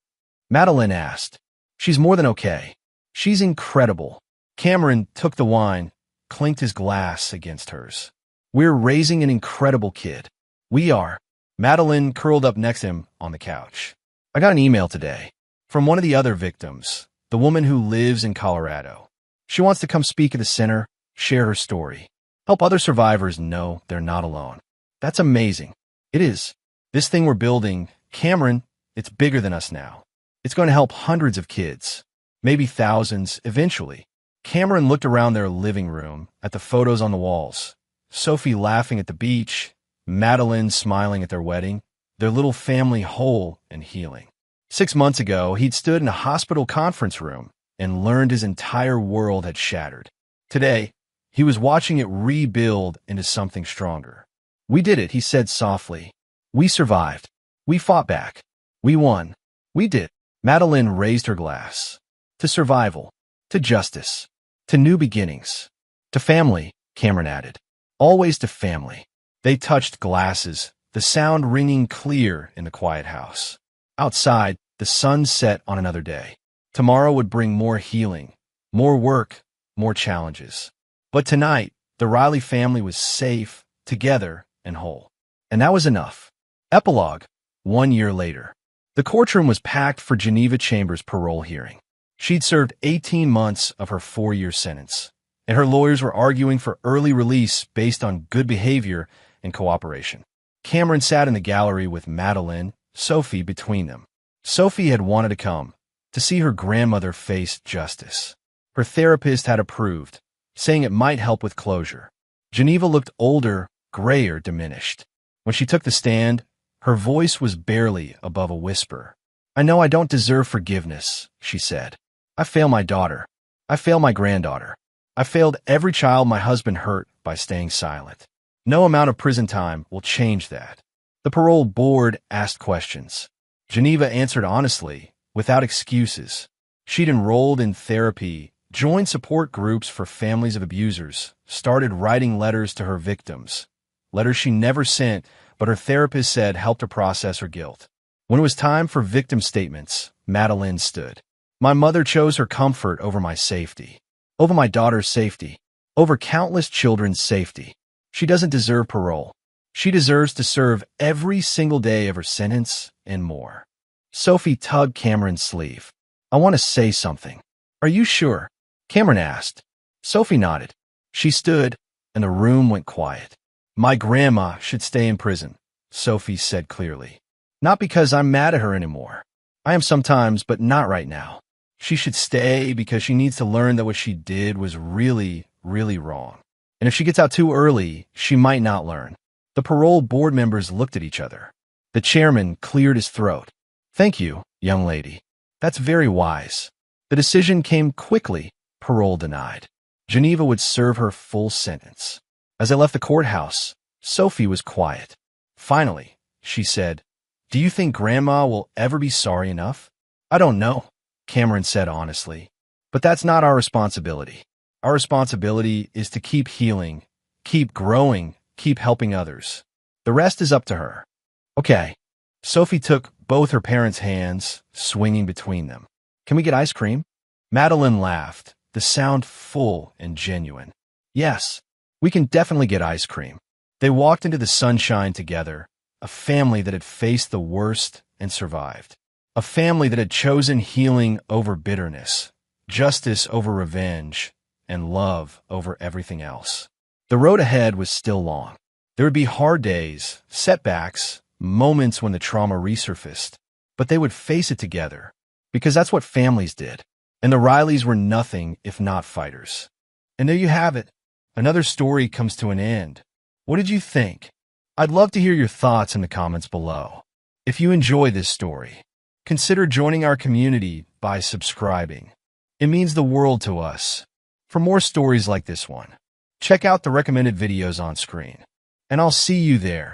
Madeline asked. She's more than okay. She's incredible. Cameron took the wine, clinked his glass against hers. We're raising an incredible kid. We are. Madeline curled up next to him on the couch. I got an email today from one of the other victims, the woman who lives in Colorado. She wants to come speak at the center, share her story, help other survivors know they're not alone. That's amazing. It is. This thing we're building, Cameron, it's bigger than us now. It's going to help hundreds of kids, maybe thousands eventually. Cameron looked around their living room at the photos on the walls. Sophie laughing at the beach, Madeline smiling at their wedding, their little family whole and healing. 6 months ago, he'd stood in a hospital conference room and learned his entire world had shattered. Today, he was watching it rebuild into something stronger. We did it, he said softly. We survived. We fought back. We won. We did. Madeline raised her glass. To survival. To justice. To new beginnings. To family, Cameron added. Always to family. They touched glasses, the sound ringing clear in the quiet house. Outside, the sun set on another day. Tomorrow would bring more healing, more work, more challenges. But tonight, the Riley family was safe, together, and whole. And that was enough. Epilogue, 1 year later. The courtroom was packed for Geneva Chambers' parole hearing. She'd served 18 months of her 4-year sentence, and her lawyers were arguing for early release based on good behavior and cooperation. Cameron sat in the gallery with Madeline, Sophie between them. Sophie had wanted to come, to see her grandmother face justice. Her therapist had approved, saying it might help with closure. Geneva looked older, grayer, diminished. When she took the stand, her voice was barely above a whisper. I know I don't deserve forgiveness, she said. I failed my daughter. I failed my granddaughter. I failed every child my husband hurt by staying silent. No amount of prison time will change that. The parole board asked questions. Geneva answered honestly, without excuses. She'd enrolled in therapy, joined support groups for families of abusers, started writing letters to her victims. Letters she never sent, but her therapist said helped her process her guilt. When it was time for victim statements, Madeline stood. My mother chose her comfort over my safety, over my daughter's safety, over countless children's safety. She doesn't deserve parole. She deserves to serve every single day of her sentence and more. Sophie tugged Cameron's sleeve. I want to say something. Are you sure? Cameron asked. Sophie nodded. She stood, and the room went quiet. My grandma should stay in prison, Sophie said clearly. Not because I'm mad at her anymore. I am sometimes, but not right now. She should stay because she needs to learn that what she did was really, really wrong. And if she gets out too early, she might not learn. The parole board members looked at each other. The chairman cleared his throat. Thank you, young lady. That's very wise. The decision came quickly, parole denied. Geneva would serve her full sentence. As I left the courthouse, Sophie was quiet. Finally, she said, Do you think Grandma will ever be sorry enough? I don't know, Cameron said honestly. But that's not our responsibility. Our responsibility is to keep healing, keep growing, keep helping others. The rest is up to her. Okay. Sophie took both her parents' hands, swinging between them. Can we get ice cream? Madeline laughed, the sound full and genuine. Yes, we can definitely get ice cream. They walked into the sunshine together, a family that had faced the worst and survived. A family that had chosen healing over bitterness, justice over revenge, and love over everything else. The road ahead was still long. There would be hard days, setbacks, moments when the trauma resurfaced, but they would face it together, because that's what families did. And the Rileys were nothing if not fighters. And there you have it. Another story comes to an end. What did you think? I'd love to hear your thoughts in the comments below. If you enjoy this story, consider joining our community by subscribing. It means the world to us. For more stories like this one, check out the recommended videos on screen. And I'll see you there.